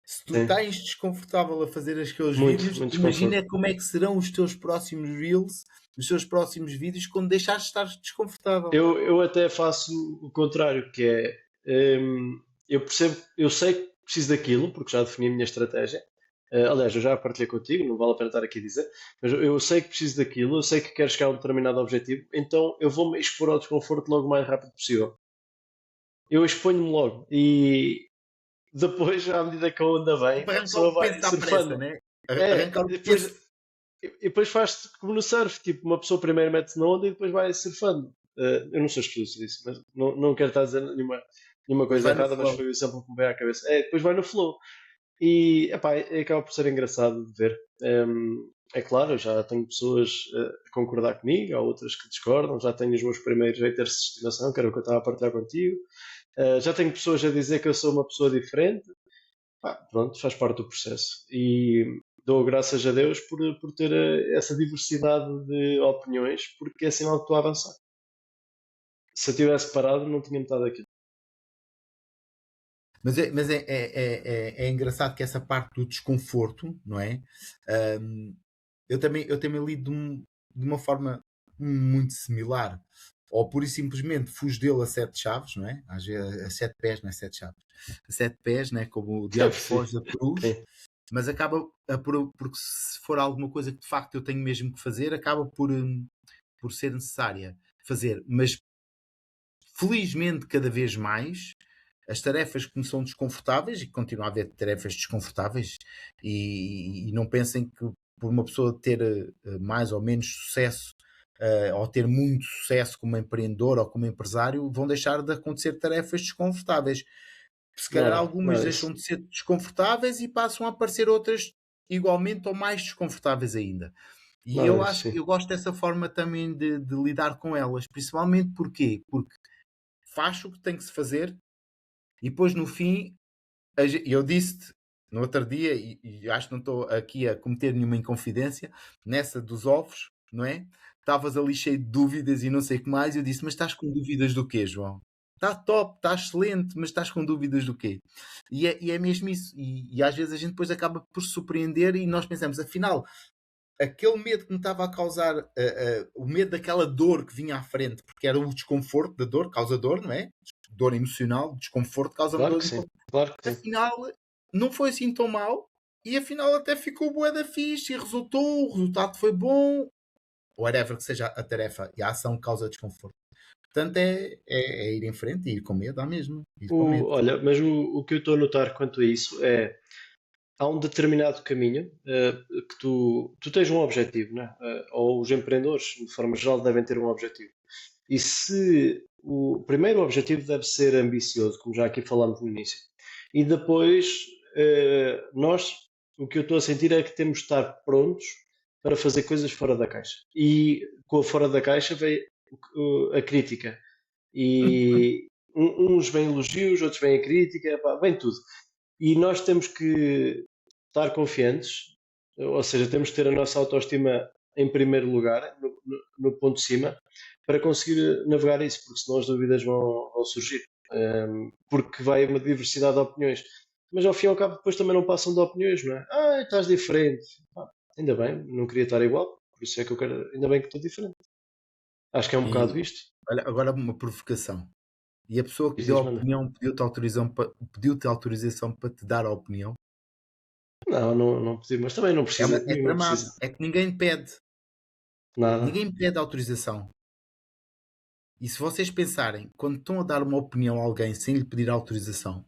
S2: Se tu
S1: sim.
S2: estás desconfortável a fazer aqueles
S1: Muito,
S2: vídeos,
S1: muito desconforto.
S2: imagina como é que serão os teus próximos reels, os teus próximos vídeos, quando deixares de estar desconfortável.
S1: Eu até faço o contrário, que é eu percebo, eu sei que preciso daquilo, porque já defini a minha estratégia. Aliás, eu já partilhei contigo, não vale a pena estar aqui a dizer, mas eu sei que preciso daquilo, eu sei que quero chegar a um determinado objetivo, então eu vou-me expor ao desconforto logo o mais rápido possível. Eu exponho-me logo e depois, à medida que a onda vem,
S2: Tipo,
S1: a
S2: arrancar
S1: pessoa
S2: o
S1: vai
S2: peso à pressa,
S1: surfando.
S2: né?
S1: É,
S2: Arrancar o peso.
S1: e depois faz como no surf, tipo, uma pessoa primeiro mete-se na onda e depois vai surfando. Eu não sou especialista disso, mas não quero estar a dizer nenhuma
S2: Depois
S1: coisa
S2: vai no
S1: errada, mas
S2: flow.
S1: foi o exemplo que me veio à cabeça. Depois vai no flow. E epá, acaba por ser engraçado de ver. É claro, eu já tenho pessoas a concordar comigo, há outras que discordam, já tenho os meus primeiros haters de estimação, que era o que eu estava a partilhar contigo. Já tenho pessoas a dizer que eu sou uma pessoa diferente. Pronto, faz parte do processo. E dou graças a Deus por ter essa diversidade de opiniões, porque é sinal que estou a avançar. Se eu tivesse parado, não tinha metade daquilo.
S2: Mas é engraçado que essa parte do desconforto, não é? Ahm, eu também lido de uma forma muito similar. Ou pura e simplesmente fujo dele a sete chaves, não é? Às vezes a sete pés, não é sete chaves. A sete pés, né? Como o diabo
S1: Sim,
S2: foge da cruz,
S1: sim.
S2: mas acaba porque se for alguma coisa que de facto eu tenho mesmo que fazer, acaba por ser necessária fazer. Mas felizmente cada vez mais as tarefas que me são desconfortáveis, e continua a haver tarefas desconfortáveis, e não pensem que por uma pessoa ter mais ou menos sucesso, ou ter muito sucesso como empreendedor ou como empresário, vão deixar de acontecer tarefas desconfortáveis. Se calhar
S1: Nada,
S2: algumas
S1: nada
S2: deixam
S1: disso.
S2: de ser desconfortáveis e passam a aparecer outras igualmente ou mais desconfortáveis ainda. E
S1: Nada
S2: eu
S1: disso,
S2: acho que
S1: sim.
S2: eu gosto dessa forma também de lidar com elas, principalmente porquê? Porque faz o que tem que se fazer e depois no fim, eu disse-te no outro dia, e acho que não estou aqui a cometer nenhuma inconfidência, nessa dos ovos, não é? Estavas ali cheio de dúvidas e não sei o que mais, e eu disse, mas estás com dúvidas do quê, João? Está top, está excelente, mas estás com dúvidas do quê? E é mesmo isso. E às vezes a gente depois acaba por se surpreender e nós pensamos, afinal, aquele medo que me estava a causar, o medo daquela dor que vinha à frente, porque era o desconforto da dor, causa dor, não é? Dor emocional, desconforto, causa-me
S1: Claro
S2: dor
S1: que sim,
S2: emocional.
S1: claro que sim.
S2: Afinal, não foi assim tão mal e afinal até ficou bué da fixe e resultou, o resultado foi bom, whatever que seja a tarefa e a ação que causa desconforto. Portanto, é ir em frente e ir com medo, dá mesmo. Ir com medo.
S1: Olha, mas o que eu estou a notar quanto a isso é há um determinado caminho que tu tens um objetivo, né? Ou os empreendedores, de forma geral, devem ter um objetivo. E se o primeiro objetivo deve ser ambicioso, como já aqui falámos no início, e depois nós, o que eu estou a sentir é que temos de estar prontos para fazer coisas fora da caixa. E com a fora da caixa vem a crítica. E uns vêm elogios, outros vêm a crítica, pá, vem tudo. E nós temos que estar confiantes, ou seja, temos que ter a nossa autoestima em primeiro lugar, no ponto de cima, para conseguir navegar isso, porque senão as dúvidas vão surgir. Porque vai uma diversidade de opiniões. Mas ao fim e ao cabo, depois também não passam de opiniões, não é? Estás diferente. Ainda bem, não queria estar igual, por isso é que eu quero, ainda bem que estou diferente. Acho que é um bocado
S2: E
S1: isto.
S2: olha, agora uma provocação. E a pessoa que
S1: Diz,
S2: deu a
S1: diz, manda.
S2: opinião pediu-te autorização para te dar a opinião.
S1: Não pedi, mas também não precisa de
S2: É
S1: mim, não
S2: tramado.
S1: precisa
S2: É que ninguém pede.
S1: nada.
S2: Ninguém pede autorização. E se vocês pensarem, quando estão a dar uma opinião a alguém sem lhe pedir autorização,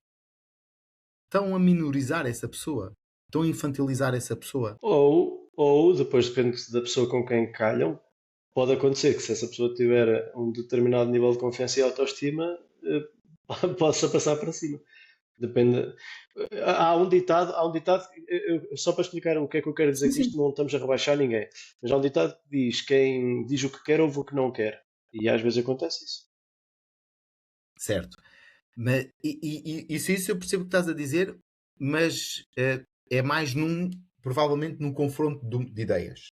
S2: estão a minorizar essa pessoa. Estão a infantilizar essa pessoa.
S1: Ou, depois depende da pessoa com quem calham, pode acontecer que se essa pessoa tiver um determinado nível de confiança e autoestima, possa passar para cima. Depende. Há um ditado, só para explicar o que é que eu quero dizer
S2: Sim,
S1: com isto,
S2: sim.
S1: não estamos a rebaixar ninguém, mas há um ditado que diz: quem diz o que quer ouve o que não quer. E às vezes acontece isso.
S2: Certo. Mas, isso eu percebo o que estás a dizer, mas é mais provavelmente num confronto de ideias.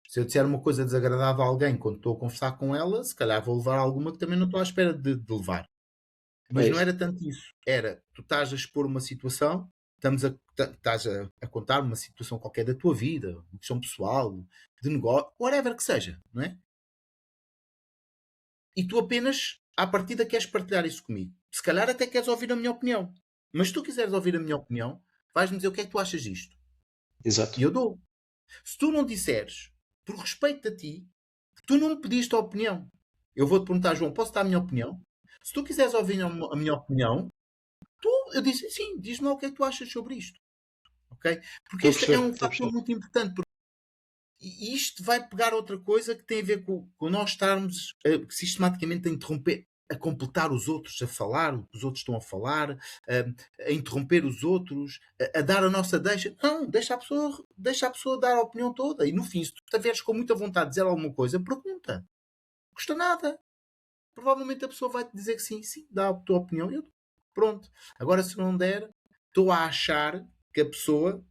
S2: Se eu disser uma coisa desagradável a alguém quando estou a conversar com ela, se calhar vou levar alguma que também não estou à espera de levar. Mas
S1: É
S2: não
S1: isso.
S2: era tanto isso. Era, tu estás a expor uma situação, estás a contar uma situação qualquer da tua vida, uma questão pessoal, de negócio, whatever que seja, não é? E tu apenas, à partida, queres partilhar isso comigo. Se calhar até queres ouvir a minha opinião. Mas se tu quiseres ouvir a minha opinião, vais-me dizer o que é que tu achas disto.
S1: Exato.
S2: E eu dou. Se tu não disseres, por respeito a ti, tu não me pediste a opinião. Eu vou-te perguntar, João, posso dar a minha opinião? Se tu quiseres ouvir a minha opinião, eu disse sim, diz-me lá o que é que tu achas sobre isto. Ok? Porque
S1: Estou a
S2: este é
S1: perceber,
S2: um
S1: estou a
S2: fator
S1: perceber.
S2: muito importante. E isto vai pegar outra coisa que tem a ver com nós estarmos sistematicamente a interromper, a completar os outros, a falar o que os outros estão a falar, a interromper os outros, a dar a nossa deixa. Não, deixa a pessoa dar a opinião toda. E no fim, se tu estiveres com muita vontade de dizer alguma coisa, pergunta. Não custa nada. Provavelmente a pessoa vai te dizer que sim, sim, dá a tua opinião. Eu, pronto. Agora, se não der, estou a achar que a pessoa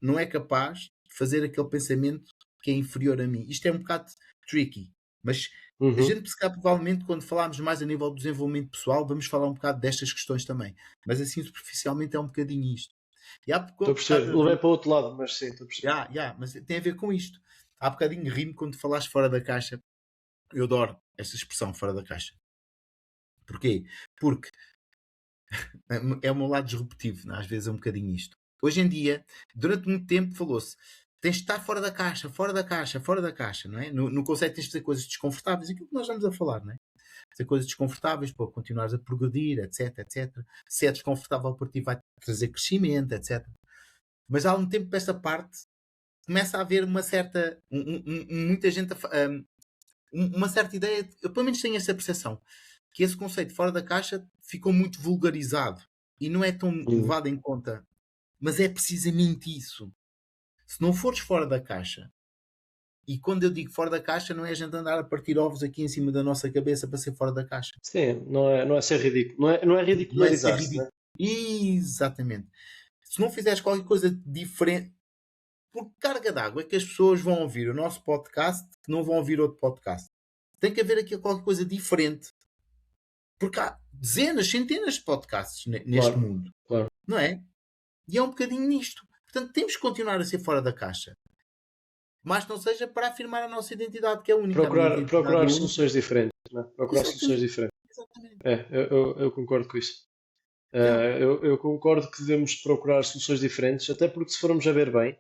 S2: não é capaz de fazer aquele pensamento que é inferior a mim. Isto é um bocado tricky, mas a
S1: Uhum.
S2: gente, se calhar, provavelmente, quando falarmos mais a nível do desenvolvimento pessoal, vamos falar um bocado destas questões também. Mas assim, superficialmente, é um bocadinho isto. E há
S1: Estou a
S2: bocado,
S1: perceber. Levei para o outro lado, mas sim, estou a perceber.
S2: mas tem a ver com isto. Há bocadinho rimo quando falaste fora da caixa. Eu adoro esta expressão, fora da caixa. Porquê? Porque é o meu lado disruptivo, às vezes é um bocadinho isto. Hoje em dia, durante muito tempo falou-se, tens de estar fora da caixa, fora da caixa, fora da caixa, não é? No conceito tens de fazer coisas desconfortáveis, aquilo que nós estamos a falar, não é? Fazer coisas desconfortáveis para continuares a progredir, etc, etc. Se é desconfortável para ti, vai trazer crescimento, etc. Mas há um tempo desta parte começa a haver uma certa, muita gente, uma certa ideia, eu pelo menos tenho essa percepção, que esse conceito fora da caixa ficou muito vulgarizado e não é tão
S1: Uhum.
S2: levado em conta. Mas é precisamente isso. Se não fores fora da caixa, e quando eu digo fora da caixa, não é a gente andar a partir ovos aqui em cima da nossa cabeça para ser fora da caixa.
S1: Sim, não é ser ridículo. Não é
S2: Não é ser
S1: ridicularizar-se, né?
S2: ridículo. Exatamente. Se não fizeres qualquer coisa diferente, por carga d'água é que as pessoas vão ouvir o nosso podcast que não vão ouvir outro podcast. Tem que haver aqui qualquer coisa diferente. Porque há dezenas, centenas de podcasts neste
S1: Claro,
S2: mundo.
S1: claro.
S2: Não é? E é um bocadinho nisto. Portanto, temos que continuar a ser fora da caixa. Mas não seja para afirmar a nossa identidade, que é única. A minha identidade
S1: Procurar
S2: é única.
S1: soluções diferentes, né? Procurar soluções
S2: Exatamente.
S1: diferentes.
S2: Exatamente.
S1: É, eu concordo com isso.
S2: Yeah.
S1: Eu concordo que devemos procurar soluções diferentes, até porque se formos a ver bem,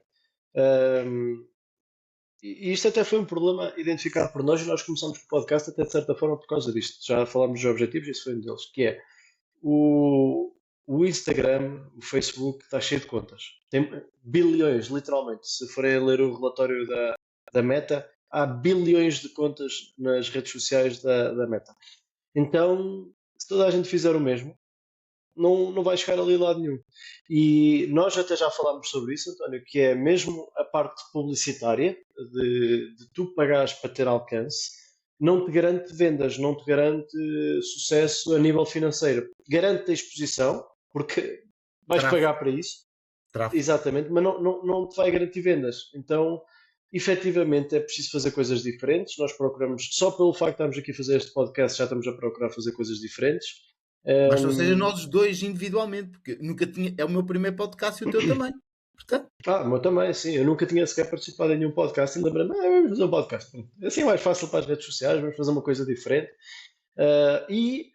S1: e isto até foi um problema identificado por nós e nós começamos o podcast até de certa forma por causa disto. Já falámos dos objetivos, isso foi um deles, que é o, o Instagram, o Facebook está cheio de contas. Tem bilhões, literalmente. Se forem a ler o relatório da Meta, há bilhões de contas nas redes sociais da Meta. Então, se toda a gente fizer o mesmo, não vai chegar ali a lado nenhum. E nós até já falámos sobre isso, António, que é mesmo a parte publicitária, de tu pagares para ter alcance, não te garante vendas, não te garante sucesso a nível financeiro. Garante a exposição, porque vais pagar
S2: Tráfego.
S1: para isso,
S2: Tráfego.
S1: exatamente, mas não te vai garantir vendas. Então, efetivamente, é preciso fazer coisas diferentes. Nós procuramos, só pelo facto de estarmos aqui a fazer este podcast, já estamos a procurar fazer coisas diferentes.
S2: Mas ou seja,
S1: Um,
S2: nós os dois individualmente, porque nunca tinha. É o meu primeiro podcast e o teu também. Portanto,
S1: o meu também, sim. Eu nunca tinha sequer participado em nenhum podcast e lembrei-me, vamos fazer um podcast. Assim é mais fácil para as redes sociais, vamos fazer uma coisa diferente. E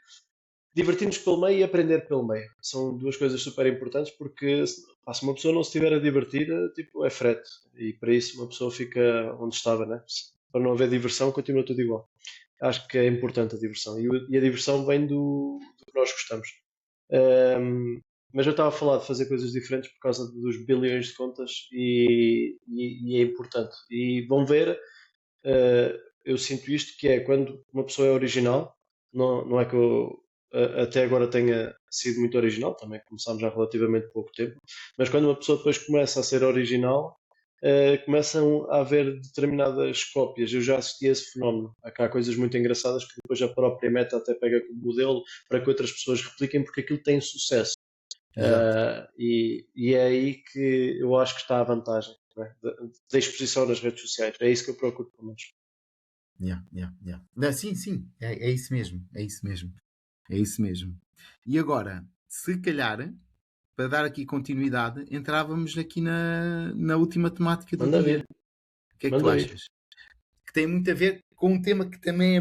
S1: divertir-nos pelo meio e aprender pelo meio. São duas coisas super importantes porque se uma pessoa não se estiver a divertir, tipo, é frete. E para isso uma pessoa fica onde estava, né? Para não haver diversão, continua tudo igual. Acho que é importante a diversão. E a diversão vem do que nós gostamos. Mas eu estava a falar de fazer coisas diferentes por causa dos bilhões de contas e é importante. E vão ver, eu sinto isto, que é quando uma pessoa é original, não é que eu até agora tenha sido muito original, também começámos há relativamente pouco tempo, mas quando uma pessoa depois começa a ser original, começam a haver determinadas cópias. Eu já assisti a esse fenómeno. Há coisas muito engraçadas que depois a própria Meta até pega como modelo para que outras pessoas repliquem porque aquilo tem sucesso.
S2: Exato.
S1: E é aí que eu acho que está a vantagem, né? Da exposição nas redes sociais. É isso que eu procuro, pelo menos.
S2: Yeah, yeah, yeah. Não, sim, sim, é isso mesmo, é isso mesmo, é isso mesmo. E agora, se calhar, para dar aqui continuidade, entrávamos aqui na última temática do
S1: Manda
S2: dia.
S1: vir,
S2: O que é que tu
S1: manda vir.
S2: achas? Que tem muito a ver com um tema que também é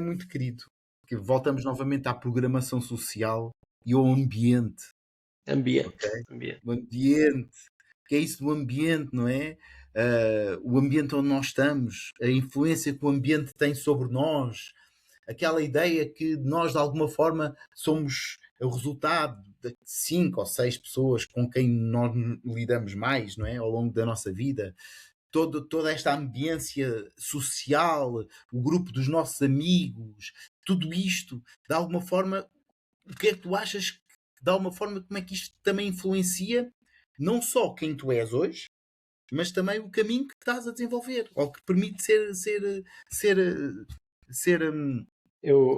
S2: muito querido. Que voltamos novamente à programação social e ao ambiente,
S1: Ambiente,
S2: ok?
S1: ambiente.
S2: O ambiente, que é isso do ambiente, não é? O ambiente onde nós estamos, a influência que o ambiente tem sobre nós, aquela ideia que nós de alguma forma somos o resultado de 5 ou 6 pessoas com quem nós lidamos mais, não é? Ao longo da nossa vida. Toda esta ambiência social, o grupo dos nossos amigos, tudo isto, de alguma forma, o que é que tu achas que, de alguma forma, como é que isto também influencia não só quem tu és hoje, mas também o caminho que estás a desenvolver, ou que permite ser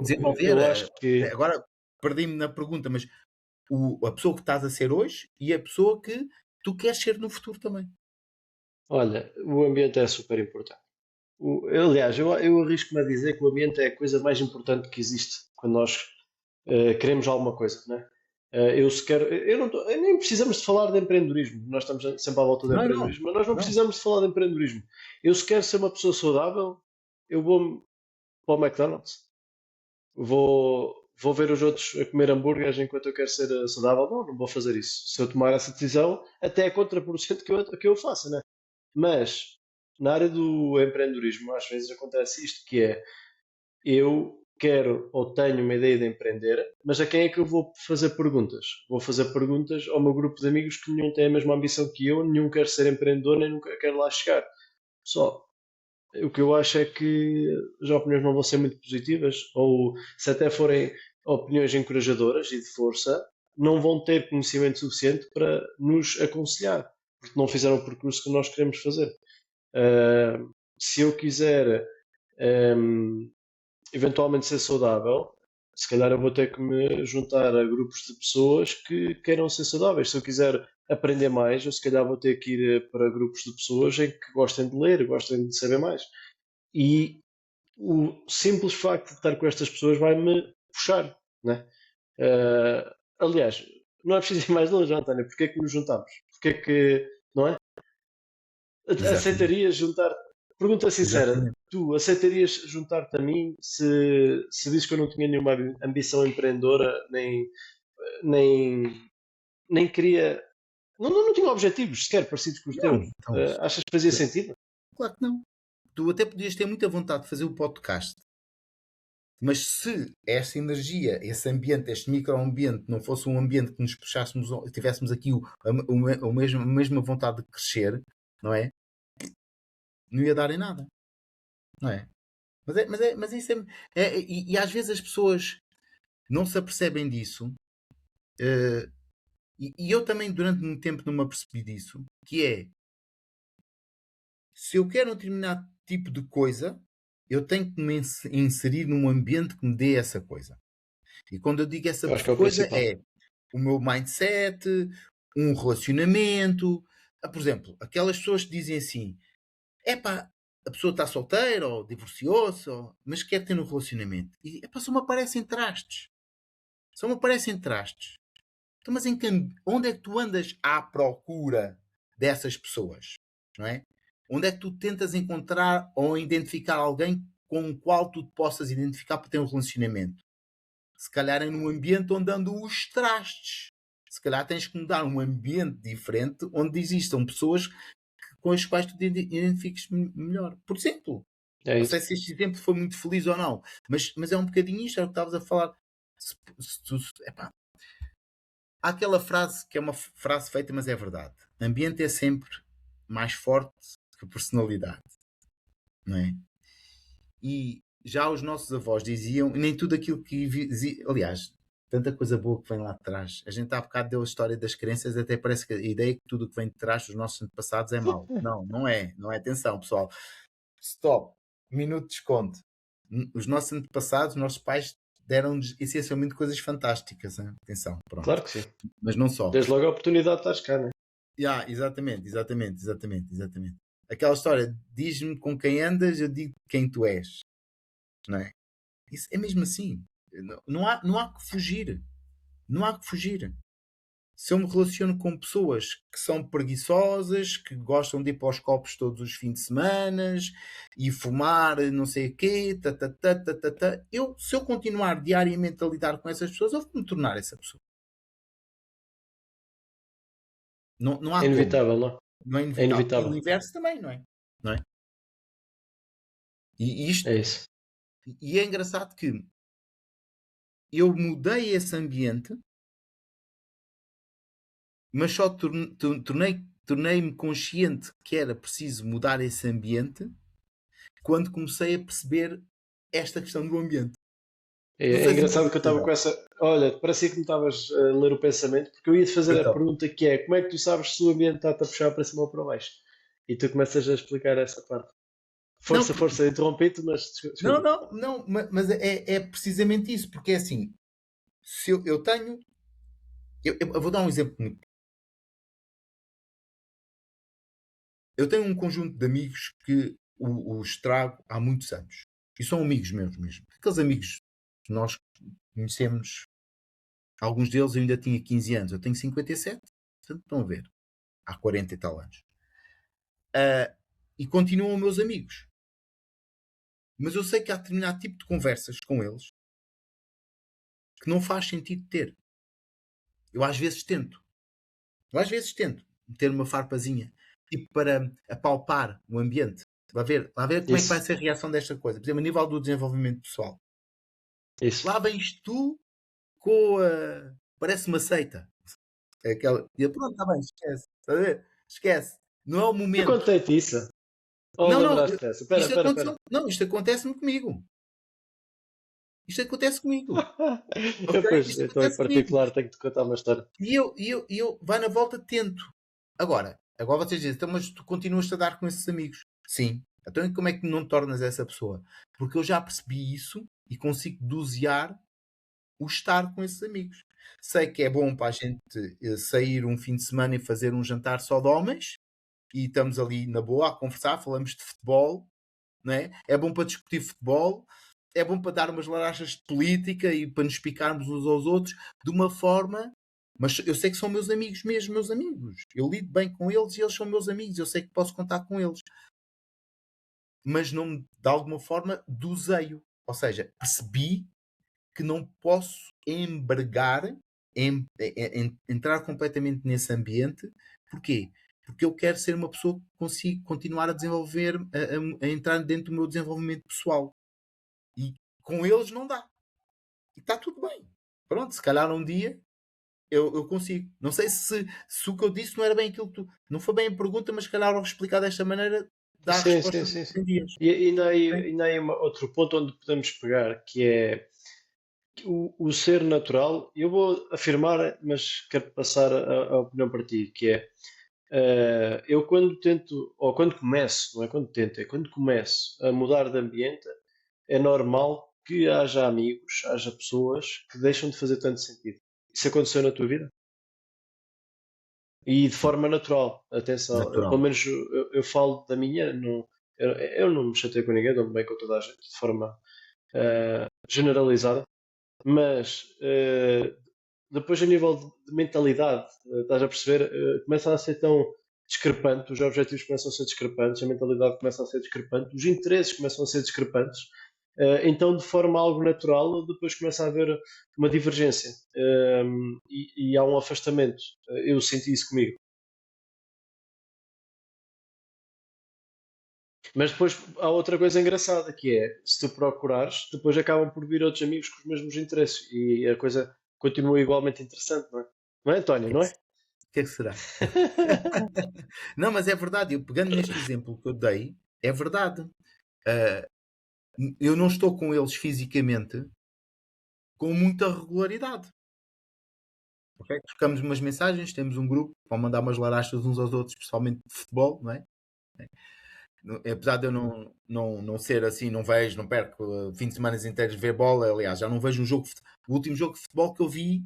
S2: desenvolver.
S1: Eu acho que,
S2: Agora perdi-me na pergunta, mas a pessoa que estás a ser hoje e a pessoa que tu queres ser no futuro também.
S1: olha, o ambiente é super importante. Aliás, eu arrisco-me a dizer que o ambiente é a coisa mais importante que existe quando nós queremos alguma coisa, né? Eu sequer, eu não tô- nem precisamos de falar de empreendedorismo, nós estamos sempre à volta de
S2: Não, não,
S1: empreendedorismo, mas nós não
S2: não.
S1: precisamos de falar de empreendedorismo. Eu se quero ser uma pessoa saudável, eu vou para o McDonald's, vou ver os outros a comer hambúrgueres enquanto eu quero ser saudável. Não vou fazer isso. Se eu tomar essa decisão, até é contraproducente que eu faça, né? Mas na área do empreendedorismo, às vezes acontece isto, que é eu quero ou tenho uma ideia de empreender, mas a quem é que eu vou fazer perguntas? Vou fazer perguntas ao meu grupo de amigos que nenhum tem a mesma ambição que eu, nenhum quer ser empreendedor, nem nunca quer lá chegar. Só, o que eu acho é que as opiniões não vão ser muito positivas, ou se até forem opiniões encorajadoras e de força, não vão ter conhecimento suficiente para nos aconselhar, porque não fizeram o percurso que nós queremos fazer. Se eu quiser eventualmente ser saudável, se calhar eu vou ter que me juntar a grupos de pessoas que queiram ser saudáveis. Se eu quiser aprender mais, eu se calhar vou ter que ir para grupos de pessoas em que gostem de ler, gostem de saber mais. E o simples facto de estar com estas pessoas vai-me puxar, né? Aliás, não é preciso ir mais longe, António. Porquê é que nos juntamos? Porquê é que, não é?
S2: Exatamente.
S1: Aceitarias juntar? Pergunta sincera,
S2: Exatamente.
S1: tu aceitarias juntar-te a mim se dizes que eu não tinha nenhuma ambição empreendedora, nem, nem queria. Não tinha objetivos sequer parecidos com os teus.
S2: Não, então,
S1: Achas que fazia sentido?
S2: claro que não. Tu até podias ter muita vontade de fazer o podcast, mas se essa energia, esse ambiente, este microambiente não fosse um ambiente que nos puxássemos, tivéssemos aqui a mesma vontade de crescer, não é? Não ia dar em nada, não é? Mas isso e às vezes as pessoas não se apercebem disso, eh, e eu também durante muito tempo não me apercebi disso, que é, se eu quero um determinado tipo de coisa, eu tenho que me inserir num ambiente que me dê essa coisa. E quando eu digo essa
S1: Eu acho que é o
S2: coisa,
S1: principal.
S2: é o meu mindset, um relacionamento. Por exemplo, aquelas pessoas que dizem assim: epá, a pessoa está solteira ou divorciou-se, mas quer ter um relacionamento. E epá, só me aparecem trastes. Só me aparecem trastes. Então, mas onde é que tu andas à procura dessas pessoas? Não é? Onde é que tu tentas encontrar ou identificar alguém com o qual tu te possas identificar para ter um relacionamento? Se calhar é num ambiente onde andam os trastes. Se calhar tens que mudar um ambiente diferente onde existam pessoas com as quais tu te identifiques melhor. Por exemplo,
S1: É
S2: não
S1: isso.
S2: sei se este exemplo foi muito feliz ou não, mas é um bocadinho isto, é o que estavas a falar. Epá, há aquela frase que é uma frase feita, mas é verdade. Ambiente é sempre mais forte que personalidade, não é? E já os nossos avós diziam, e nem tudo aquilo que aliás, tanta coisa boa que vem lá de trás. A gente há bocado deu a história das crenças, até parece que a ideia é que tudo o que vem de trás dos nossos antepassados é mau. Não, não é. Não é. Atenção, pessoal. Stop. Minuto de desconto. Os nossos antepassados, os nossos pais deram-nos essencialmente coisas fantásticas. Hein? Atenção, pronto.
S1: Claro que sim.
S2: Mas não só.
S1: Desde logo a oportunidade de estás cá, não é?
S2: Exatamente. Aquela história, diz-me com quem andas, eu digo quem tu és. Não é? Isso é mesmo assim. Não há que fugir. Não há que fugir. Se eu me relaciono com pessoas que são preguiçosas, que gostam de ir para os copos todos os fins de semana e fumar não sei o quê, se eu continuar diariamente a lidar com essas pessoas, eu vou me tornar essa pessoa. Não há
S1: É inevitável, não?
S2: Não é
S1: É
S2: inevitável.
S1: inevitável.
S2: E o inverso também, não é? Não é? E isto,
S1: É isso.
S2: e é engraçado que eu mudei esse ambiente, mas só tornei-me consciente que era preciso mudar esse ambiente quando comecei a perceber esta questão do ambiente.
S1: É engraçado que eu estava com essa. Olha, parecia que me estavas a ler o pensamento, porque eu ia te fazer a pergunta que é: como é que tu sabes se o ambiente está-te a puxar para cima ou para baixo? E tu começas a explicar essa parte. Força, interrompi-te, mas.
S2: Não, mas é precisamente isso, porque é assim: se eu tenho. Eu vou dar um exemplo. Eu tenho um conjunto de amigos que os trago há muitos anos. E são amigos meus mesmo. Aqueles amigos que nós conhecemos, alguns deles eu ainda tinha 15 anos. Eu tenho 57, portanto estão a ver. Há 40 e tal anos. E continuam meus amigos. Mas eu sei que há determinado tipo de conversas com eles que não faz sentido ter. Eu às vezes tento meter uma farpazinha tipo para apalpar o ambiente. Lá ver como é que vai ser a reação desta coisa. Por exemplo, a nível do desenvolvimento pessoal.
S1: Isso.
S2: Lá vens tu com a... Parece uma seita. Aquela... E eu, pronto, está bem, esquece. Está a ver? Esquece. Não é o momento.
S1: Eu contei-te isso.
S2: Não,
S1: lembraste dessa? Pera.
S2: Não, isto acontece-me comigo. Isto acontece comigo.
S1: Pois, então em particular tenho que te contar uma história.
S2: E eu vai na volta, tento. Agora vocês dizem, então, mas tu continuas a dar com esses amigos. Sim. Então como é que não te tornas essa pessoa? Porque eu já percebi isso e consigo dosear o estar com esses amigos. Sei que é bom para a gente sair um fim de semana e fazer um jantar só de homens e estamos ali na boa a conversar, falamos de futebol, não é? É bom para discutir futebol, é bom para dar umas larachas de política e para nos picarmos uns aos outros de uma forma. Mas eu sei que são meus amigos mesmo, meus amigos. Eu lido bem com eles e eles são meus amigos. Eu sei que posso contar com eles. Mas não, de alguma forma, doseio. Ou seja, percebi que não posso embargar, entrar completamente nesse ambiente. Porquê? Porque eu quero ser uma pessoa que consiga continuar a desenvolver, a entrar dentro do meu desenvolvimento pessoal. E com eles não dá. E está tudo bem. Pronto, se calhar um dia eu consigo. Não sei se o que eu disse não era bem aquilo que tu... Não foi bem a pergunta, mas se calhar ao explicar desta maneira dá a resposta
S1: Sim.
S2: que entendias.
S1: E ainda há aí outro ponto onde podemos pegar, que é o ser natural. Eu vou afirmar, mas quero passar a opinião para ti, que é eu quando tento, ou quando começo, não é quando tento, é quando começo a mudar de ambiente, é normal que haja amigos, haja pessoas que deixam de fazer tanto sentido. Isso aconteceu na tua vida? E de forma natural, atenção,
S2: Natural.
S1: pelo menos eu falo da minha, eu não me chatei com ninguém, dou-me bem com toda a gente, de forma generalizada, mas depois a nível de mentalidade, estás a perceber, começa a ser tão discrepante, os objetivos começam a ser discrepantes, a mentalidade começa a ser discrepante, os interesses começam a ser discrepantes, então de forma algo natural depois começa a haver uma divergência e há um afastamento. Eu senti isso comigo. Mas depois há outra coisa engraçada que é, se tu procurares, depois acabam por vir outros amigos com os mesmos interesses e a coisa continua igualmente interessante, não é? Não é,
S2: O
S1: António?
S2: que é
S1: Não
S2: que,
S1: é?
S2: o que é que será? Não, mas é verdade. Eu pegando neste exemplo que eu dei, é verdade. Ah, eu não estou com eles fisicamente com muita regularidade. Ok? Trocamos umas mensagens, temos um grupo, vão mandar umas larachas uns aos outros, principalmente de futebol, não é? Apesar de eu não ser assim, não vejo, não perco fim de semana inteiros ver bola. Aliás, já não vejo um jogo. O último jogo de futebol que eu vi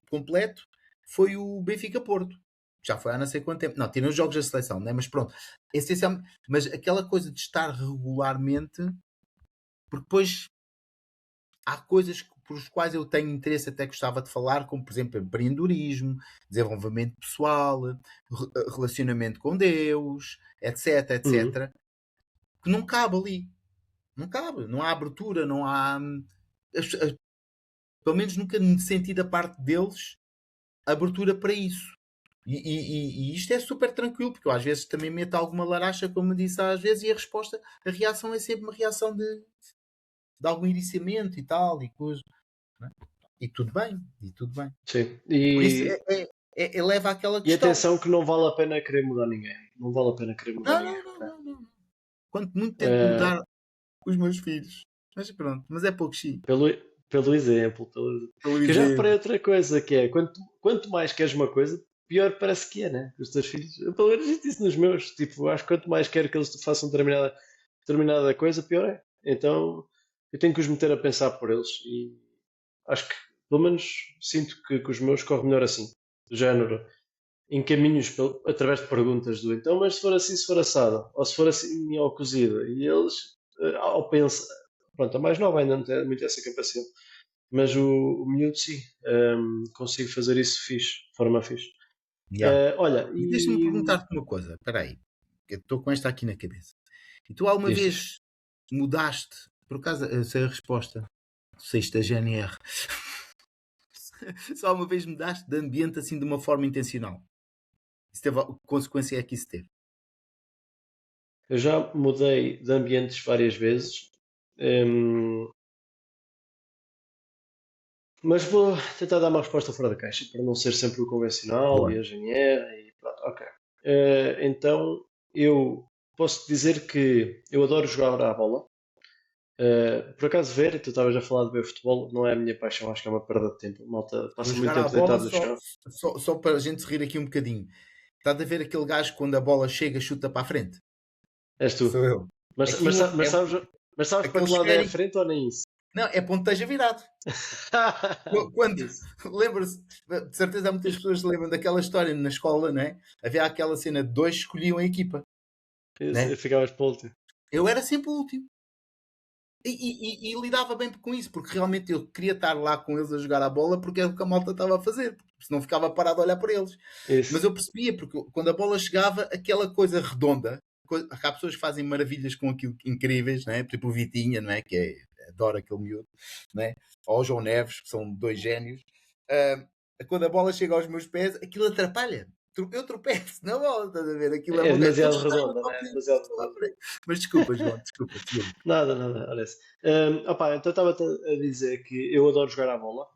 S2: completo foi o Benfica Porto. Já foi há não sei quanto tempo. Não, tinha os jogos da seleção, né? Mas pronto. Essencialmente, mas aquela coisa de estar regularmente, porque depois há coisas por as quais eu tenho interesse, até gostava de falar, como por exemplo empreendedorismo, desenvolvimento pessoal, relacionamento com Deus, etc,
S1: Uhum.
S2: etc, que não cabe ali. Não cabe, não há abertura, não há. Pelo menos nunca senti da parte deles abertura para isso. E isto é super tranquilo, porque eu às vezes também meto alguma laracha, como disse às vezes, e a resposta, a reação é sempre uma reação de algum ericimento e tal, e coisa. Não é? E tudo bem, e tudo bem.
S1: Sim.
S2: Por isso leva àquela
S1: E
S2: questão.
S1: atenção que não vale a pena querer mudar ninguém. Não vale a pena querer mudar
S2: Não,
S1: ninguém.
S2: não, não,
S1: Né?
S2: não, não. Quanto muito tento
S1: Eh,
S2: mudar os meus filhos. Mas pronto, mas é pouco sim.
S1: pelo, pelo exemplo.
S2: Pelo
S1: Que eu já reparei
S2: exemplo.
S1: outra coisa, que é quanto mais queres uma coisa, pior parece que é, né? Os teus filhos. Eu, pelo menos disse isso nos meus. Tipo, acho que quanto mais quero que eles façam determinada coisa, pior é. Então eu tenho que os meter a pensar por eles. E acho que, pelo menos, sinto que os meus correm melhor assim. Do género. Encaminhos através de perguntas do então, mas se for assim, se for assado, ou se for assim ao cozido, e eles, ao pensar, pronto, a mais nova ainda não tem muito essa capacidade, mas o miúdo sim, consigo fazer isso fixe, de forma fixe.
S2: Yeah.
S1: Olha,
S2: E deixa-me
S1: e
S2: perguntar-te uma coisa. Espera aí. Eu estou com esta aqui na cabeça. E tu alguma
S1: diz.
S2: vez mudaste, por acaso, eu sei a resposta, sexta GNR, só uma vez mudaste de ambiente assim de uma forma intencional? Isso teve, que consequência é que isso teve?
S1: Eu já mudei de ambientes várias vezes, hum, mas vou tentar dar uma resposta fora da caixa, para não ser sempre o convencional
S2: Boa.
S1: e a GNR e pronto, ok. Então, eu posso dizer que eu adoro jogar à bola. Por acaso ver, tu estavas a falar de ver futebol, não é a minha paixão, acho que é uma perda de tempo. A malta
S2: Vou
S1: passa muito
S2: jogar à
S1: tempo
S2: bola
S1: deitado no
S2: só,
S1: chão.
S2: só para a gente se rir aqui um bocadinho. Estás a ver aquele gajo que quando a bola chega chuta para a frente?
S1: És tu.
S2: Sou eu.
S1: Mas, mas,
S2: Aquilo
S1: mas
S2: é
S1: sabes, mas sabes para
S2: aquele
S1: que lado é a
S2: esférico.
S1: frente ou nem isso?
S2: Não, é ponto que esteja virado. Quando,
S1: Isso.
S2: lembra-se, de certeza há muitas pessoas que se lembram daquela história na escola, não é? Havia aquela cena de dois escolhiam a equipa,
S1: Isso,
S2: né?
S1: ficavas para o último.
S2: Eu era sempre o último. E lidava bem com isso, porque realmente eu queria estar lá com eles a jogar a bola porque era o que a malta estava a fazer, senão ficava parado a olhar para eles. Mas
S1: Isso.
S2: eu percebia, porque quando a bola chegava, aquela coisa redonda, há pessoas que fazem maravilhas com aquilo incríveis, não é? Tipo o Vitinha, não é? Que adora aquele miúdo, não é? Ou o João Neves, que são dois génios. Ah, quando a bola chega aos meus pés, aquilo atrapalha. Eu tropeço na bola, estás a ver? Aquilo é
S1: É
S2: uma coisa.
S1: demasiado redonda, não é? Demasiado redonda.
S2: Mas desculpa, João, desculpa, desculpa.
S1: Nada, nada, olha isso. Então estava a dizer que eu adoro jogar à bola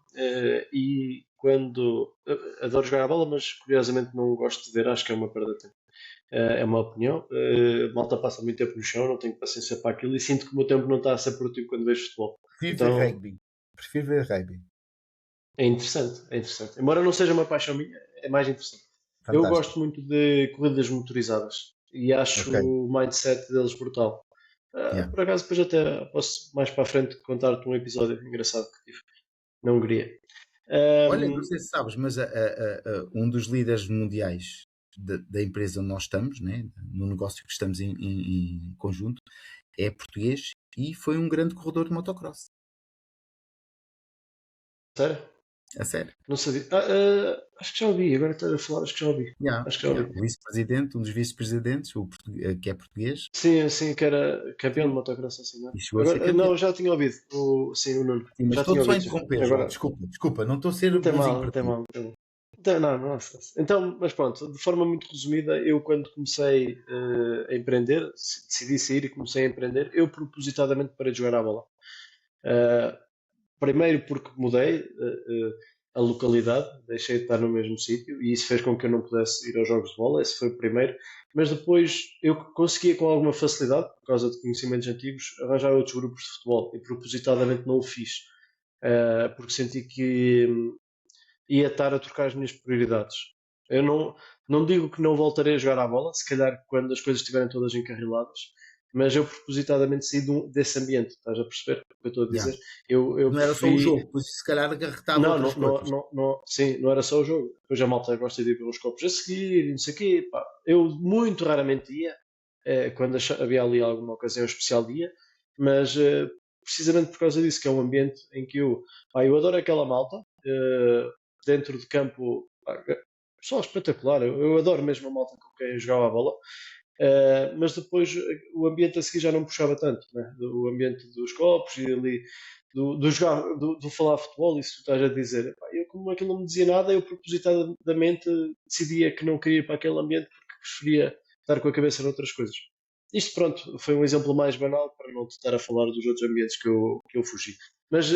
S1: e quando adoro jogar à bola, mas curiosamente não gosto de ver, acho que é uma perda de tempo. É uma opinião. A malta passa muito tempo no chão, não tenho paciência para aquilo e sinto que o meu tempo não está a ser produtivo quando vejo futebol.
S2: Prefiro ver
S1: Então
S2: rugby. Prefiro ver rugby.
S1: é interessante, é interessante. Embora não seja uma paixão minha, é mais interessante. Eu
S2: Fantástico.
S1: gosto muito de corridas motorizadas e acho
S2: Ok.
S1: o mindset deles brutal.
S2: Yeah.
S1: Por acaso, depois até posso mais para a frente contar-te um episódio engraçado que tive na Hungria.
S2: Olha, não
S1: Um,
S2: sei se sabes, mas um dos líderes mundiais da empresa onde nós estamos, né, no negócio que estamos em conjunto, é português e foi um grande corredor de motocross.
S1: sério?
S2: A sério.
S1: Não sabia. Acho que já ouvi, agora estou a falar, acho que já ouvi.
S2: Yeah,
S1: Acho que já
S2: yeah.
S1: ouvi.
S2: O vice-presidente, um dos vice-presidentes, que é português,
S1: Sim, sim, que era campeão de
S2: sim,
S1: motocross assim, não é?
S2: e chegou a ser
S1: Agora, não,
S2: campeão.
S1: já tinha ouvido. Sim, o Nuno.
S2: Sim, mas
S1: Já tinha
S2: estou só a
S1: ouvido, já.
S2: interromper, João.
S1: Agora,
S2: Desculpa, desculpa. Não estou a ser
S1: não tem
S2: bonzinho
S1: mal, não
S2: para
S1: tem
S2: ti.
S1: mal. Não, tem mal. Não, não, então, mas pronto, de forma muito resumida, eu quando comecei a empreender, decidi sair e comecei a empreender, eu propositadamente parei de jogar à bola. Uh, Primeiro porque mudei. a localidade, deixei de estar no mesmo sítio e isso fez com que eu não pudesse ir aos jogos de bola. Esse foi o primeiro. Mas depois eu conseguia com alguma facilidade, por causa de conhecimentos antigos, arranjar outros grupos de futebol e propositadamente não o fiz, porque senti que ia estar a trocar as minhas prioridades. Eu não digo que não voltarei a jogar à bola, se calhar quando as coisas estiverem todas encarriladas, mas eu propositadamente saí desse ambiente, estás a perceber o que eu estou a
S2: Yeah.
S1: dizer? Eu
S2: Não era só o
S1: preferi.
S2: jogo, pois se calhar agarretava
S1: Não,
S2: outras coisas.
S1: sim, não era só o jogo. Depois a malta gosta de ir pelos copos a seguir e não sei o quê. Pá. Eu muito raramente ia, quando havia ali alguma ocasião especial dia, mas precisamente por causa disso, que é um ambiente em que eu adoro aquela malta, dentro de campo, pá, só espetacular. Eu adoro mesmo a malta com quem eu jogava a bola. Mas depois o ambiente a seguir já não puxava tanto, né? O ambiente dos copos e ali do jogar, do falar futebol, isso tu estás a dizer. Epá, eu, como aquilo não me dizia nada, eu propositadamente decidia que não queria ir para aquele ambiente porque preferia estar com a cabeça noutras coisas. Isto, pronto, foi um exemplo mais banal para não te estar a falar dos outros ambientes que eu fugi. Mas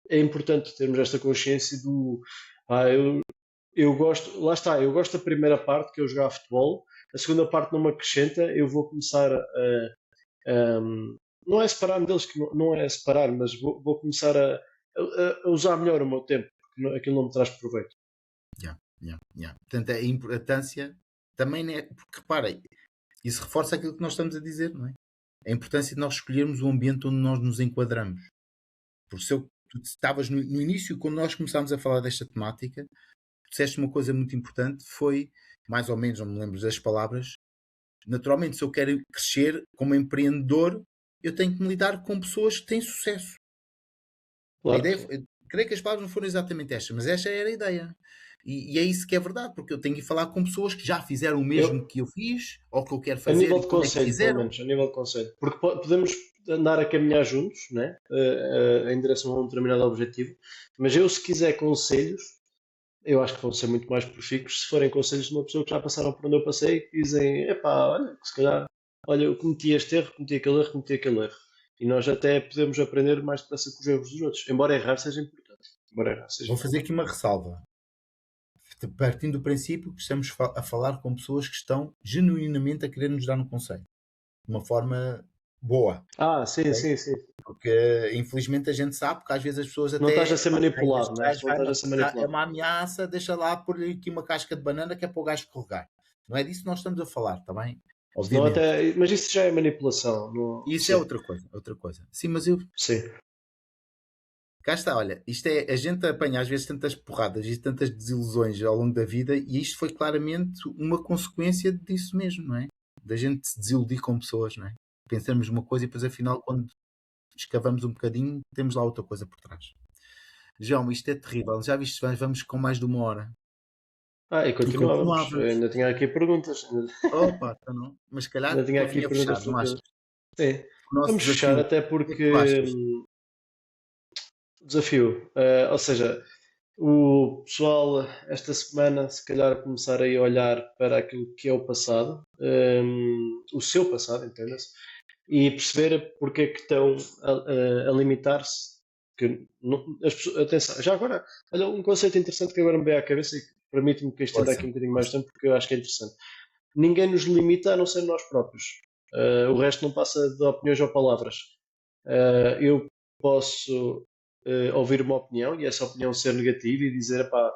S1: é importante termos esta consciência do. Ah, eu gosto, lá está, eu gosto da primeira parte, que é eu jogar futebol. A segunda parte não me acrescenta, eu vou começar não é separar-me deles, que não é separar, mas vou começar a usar melhor o meu tempo, porque aquilo não me traz proveito.
S2: Yeah, yeah, yeah. Portanto, a importância também é, porque reparem, isso reforça aquilo que nós estamos a dizer, não é? A importância de nós escolhermos o ambiente onde nós nos enquadramos. Porque se tu estavas no início, quando nós começámos a falar desta temática, disseste uma coisa muito importante, foi, mais ou menos, não me lembro das palavras, naturalmente, se eu quero crescer como empreendedor, eu tenho que me lidar com pessoas que têm sucesso. A
S1: Claro,
S2: ideia, creio que as palavras não foram exatamente estas, mas esta era a ideia. E é isso que é verdade, porque eu tenho que ir falar com pessoas que já fizeram o mesmo
S1: eu,
S2: que eu fiz, ou que eu quero
S1: a
S2: fazer
S1: nível
S2: e
S1: de
S2: como é que
S1: conselho, pelo
S2: fizeram.
S1: menos, a nível de conselho, porque podemos andar a caminhar juntos, né? Em direção a um determinado objetivo, mas eu, se quiser conselhos, eu acho que vão ser muito mais profícuos se forem conselhos de uma pessoa que já passaram por onde eu passei e que dizem, epá, olha, se calhar, olha, eu cometi este erro, cometi aquele erro. E nós até podemos aprender mais depressa com os erros dos outros, embora errar seja importante. Embora errar seja
S2: Vou fazer
S1: importante.
S2: aqui uma ressalva. Partindo do princípio que estamos a falar com pessoas que estão genuinamente a querer nos dar um conselho. De uma forma boa.
S1: Ah, sim,
S2: Ok?
S1: sim, sim.
S2: Porque infelizmente a gente sabe que às vezes as pessoas
S1: Não estás a
S2: até
S1: ser
S2: pá,
S1: manipulado,
S2: este
S1: né?
S2: gajo
S1: Não estás a ser
S2: é
S1: manipulado.
S2: uma ameaça, deixa lá pôr-lhe aqui uma casca de banana que é para o gajo escorregar. Não é disso que nós estamos a falar, está bem?
S1: Senão
S2: Obviamente.
S1: até, mas isso já é manipulação. Não,
S2: Isso é
S1: sim,
S2: outra coisa, outra coisa. Sim, mas eu
S1: sim.
S2: cá está, olha, isto é, a gente apanha às vezes tantas porradas e tantas desilusões ao longo da vida e isto foi claramente uma consequência disso mesmo, não é? Da gente se desiludir com pessoas, não é? Pensamos uma coisa e depois afinal quando escavamos um bocadinho temos lá outra coisa por trás. João, isto é terrível. Já viste, vamos com mais de uma hora.
S1: E
S2: E
S1: continuávamos. Eu
S2: continuávamos.
S1: ainda tinha aqui perguntas.
S2: Opa, então não. Mas se
S1: Ainda
S2: calhar
S1: tinha aqui
S2: convinha
S1: perguntas
S2: fechar,
S1: para
S2: não
S1: fazer.
S2: achas?
S1: Sim.
S2: O nosso
S1: Vamos fechar,
S2: desafio.
S1: até
S2: O que é que tu
S1: porque
S2: achas?
S1: desafio. Ou seja, o pessoal esta semana se calhar começar aí a olhar para aquilo que é o passado, o seu passado, entenda-se, e perceber porque é que estão a limitar-se. Que atenção, já agora, olha, um conceito interessante que agora me veio à cabeça e que permite-me que estenda
S2: Força,
S1: aqui um bocadinho mais
S2: força.
S1: tempo, porque eu acho que é interessante. Ninguém nos limita a não ser nós próprios. O resto não passa de opiniões ou palavras. Eu posso ouvir uma opinião e essa opinião ser negativa e dizer, pá,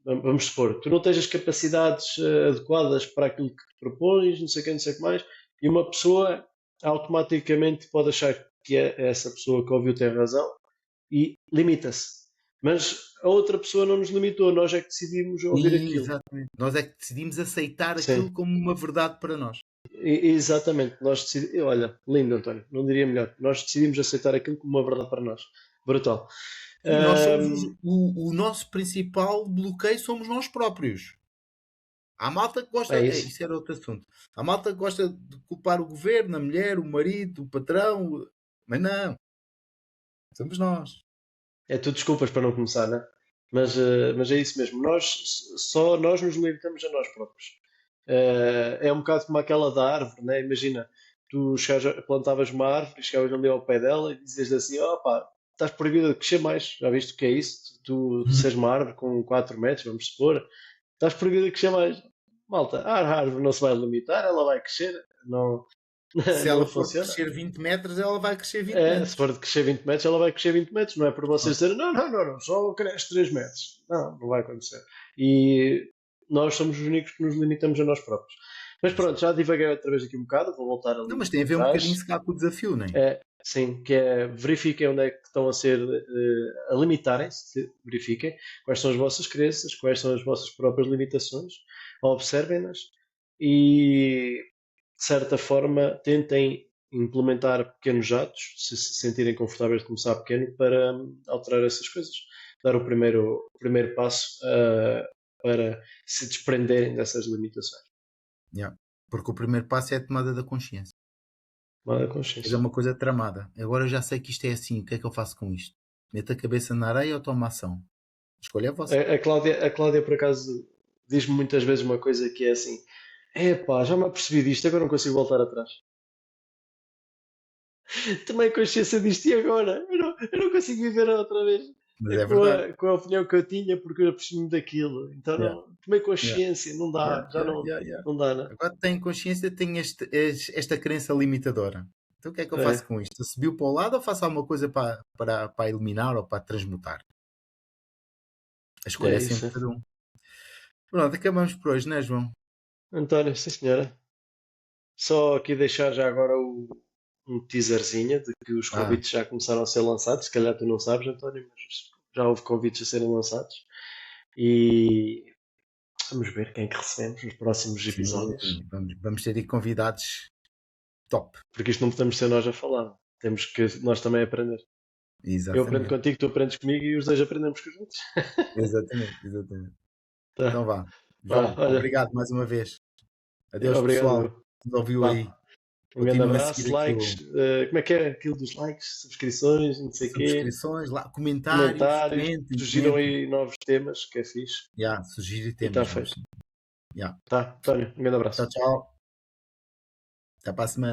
S1: vamos supor, tu não tens as capacidades adequadas para aquilo que te propões, não sei o que, não sei o que mais, e uma pessoa automaticamente pode achar que essa pessoa que ouviu tem razão e limita-se. Mas a outra pessoa não nos limitou, nós é que decidimos ouvir aquilo.
S2: Exatamente. Nós é que decidimos aceitar aquilo
S1: Sim,
S2: como uma verdade para nós.
S1: exatamente. Nós decidimos, olha, lindo António, não diria melhor. Nós decidimos aceitar aquilo como uma verdade para nós. Brutal.
S2: Sim, nós somos
S1: Ahm,
S2: o nosso principal bloqueio somos nós próprios. Há malta que gosta,
S1: é isso.
S2: isso era outro assunto. Há malta que gosta de culpar o governo, a mulher, o marido, o patrão, mas não, somos nós.
S1: É tudo desculpas para não começar, né? Mas é isso mesmo. Só nós nos limitamos a nós próprios. É um bocado como aquela da árvore, né? Imagina, tu plantavas uma árvore, chegavas ali ao pé dela e dizias assim: ó pá, estás proibido de crescer mais. Já viste o que é isso? Tu seres uma árvore com 4 metros, vamos supor, estás proibido de crescer mais. Malta, a árvore não se vai limitar, ela vai crescer, não,
S2: Se
S1: não
S2: ela for
S1: funciona.
S2: crescer 20 metros, ela vai crescer 20
S1: Se
S2: metros.
S1: for de crescer 20 metros, ela vai crescer 20 metros, não é por vocês dizerem não, só cresce 3 metros. Não vai acontecer. E nós somos os únicos que nos limitamos a nós próprios. Mas pronto, já divaguei outra vez aqui um bocado, vou voltar
S2: Não,
S1: ali
S2: mas tem a ver um bocadinho
S1: atrás.
S2: se calhar com o desafio, não é?
S1: Sim, que é verifiquem onde é que estão a ser, a limitarem-se, verifiquem quais são as vossas crenças, quais são as vossas próprias limitações, observem-nas e, de certa forma, tentem implementar pequenos atos, se sentirem confortáveis de começar pequeno, para alterar essas coisas. Dar o primeiro passo para se desprenderem dessas limitações.
S2: Yeah. Porque o primeiro passo é a tomada da consciência.
S1: Tomada de
S2: É
S1: consciência.
S2: uma coisa tramada. Agora eu já sei que isto é assim. O que é que eu faço com isto? Meto a cabeça na areia ou tomo ação? A escolha é vossa.
S1: A Cláudia, por acaso, diz-me muitas vezes uma coisa que é assim: epá, já me apercebi disto, agora não consigo voltar atrás. Tomei consciência disto e agora? Eu não consigo viver outra vez
S2: Mas é verdade.
S1: com a opinião que eu tinha porque eu apercebi-me daquilo. Então,
S2: Yeah,
S1: tomei
S2: yeah,
S1: consciência, não
S2: yeah,
S1: dá, já
S2: yeah,
S1: não,
S2: yeah, yeah.
S1: não dá, né?
S2: Agora tenho consciência, tenho esta crença limitadora. Então o que é que eu faço
S1: É,
S2: com isto? Eu subiu para o lado ou faço alguma coisa para eliminar ou para transmutar? A escolha
S1: é
S2: é
S1: isso.
S2: sempre cada um. Pronto, acabamos por hoje, não é, João?
S1: António, sim senhora. Só aqui deixar já agora um teaserzinho de que os
S2: Ah,
S1: convites já começaram a ser lançados. Se calhar tu não sabes, António, mas já houve convites a serem lançados. E vamos ver quem é que recebemos nos próximos
S2: sim,
S1: episódios.
S2: vamos ter aí convidados top.
S1: Porque isto não podemos ser nós a falar. Temos que nós também aprender. Eu aprendo
S2: Exatamente.
S1: contigo, tu aprendes comigo e os dois aprendemos com os outros.
S2: Exatamente. Então
S1: Tá.
S2: vá.
S1: Vá,
S2: João,
S1: olha,
S2: obrigado mais uma vez. Adeus,
S1: obrigado.
S2: pessoal.
S1: Eu.
S2: Que nos ouviu aí.
S1: Vá. Um grande
S2: Continuem a
S1: abraço,
S2: seguir aqui
S1: likes. Como é que é aquilo dos likes, subscrições, não sei o quê,
S2: subscrições, lá, comentários,
S1: comentários. Surgiram
S2: comentem.
S1: aí novos temas, que é fixe.
S2: Já, sugerir
S1: E está
S2: temas, vamos
S1: feito.
S2: sim. Já.
S1: Tá, António, um grande
S2: Tchau,
S1: abraço.
S2: tchau. Até para a semana.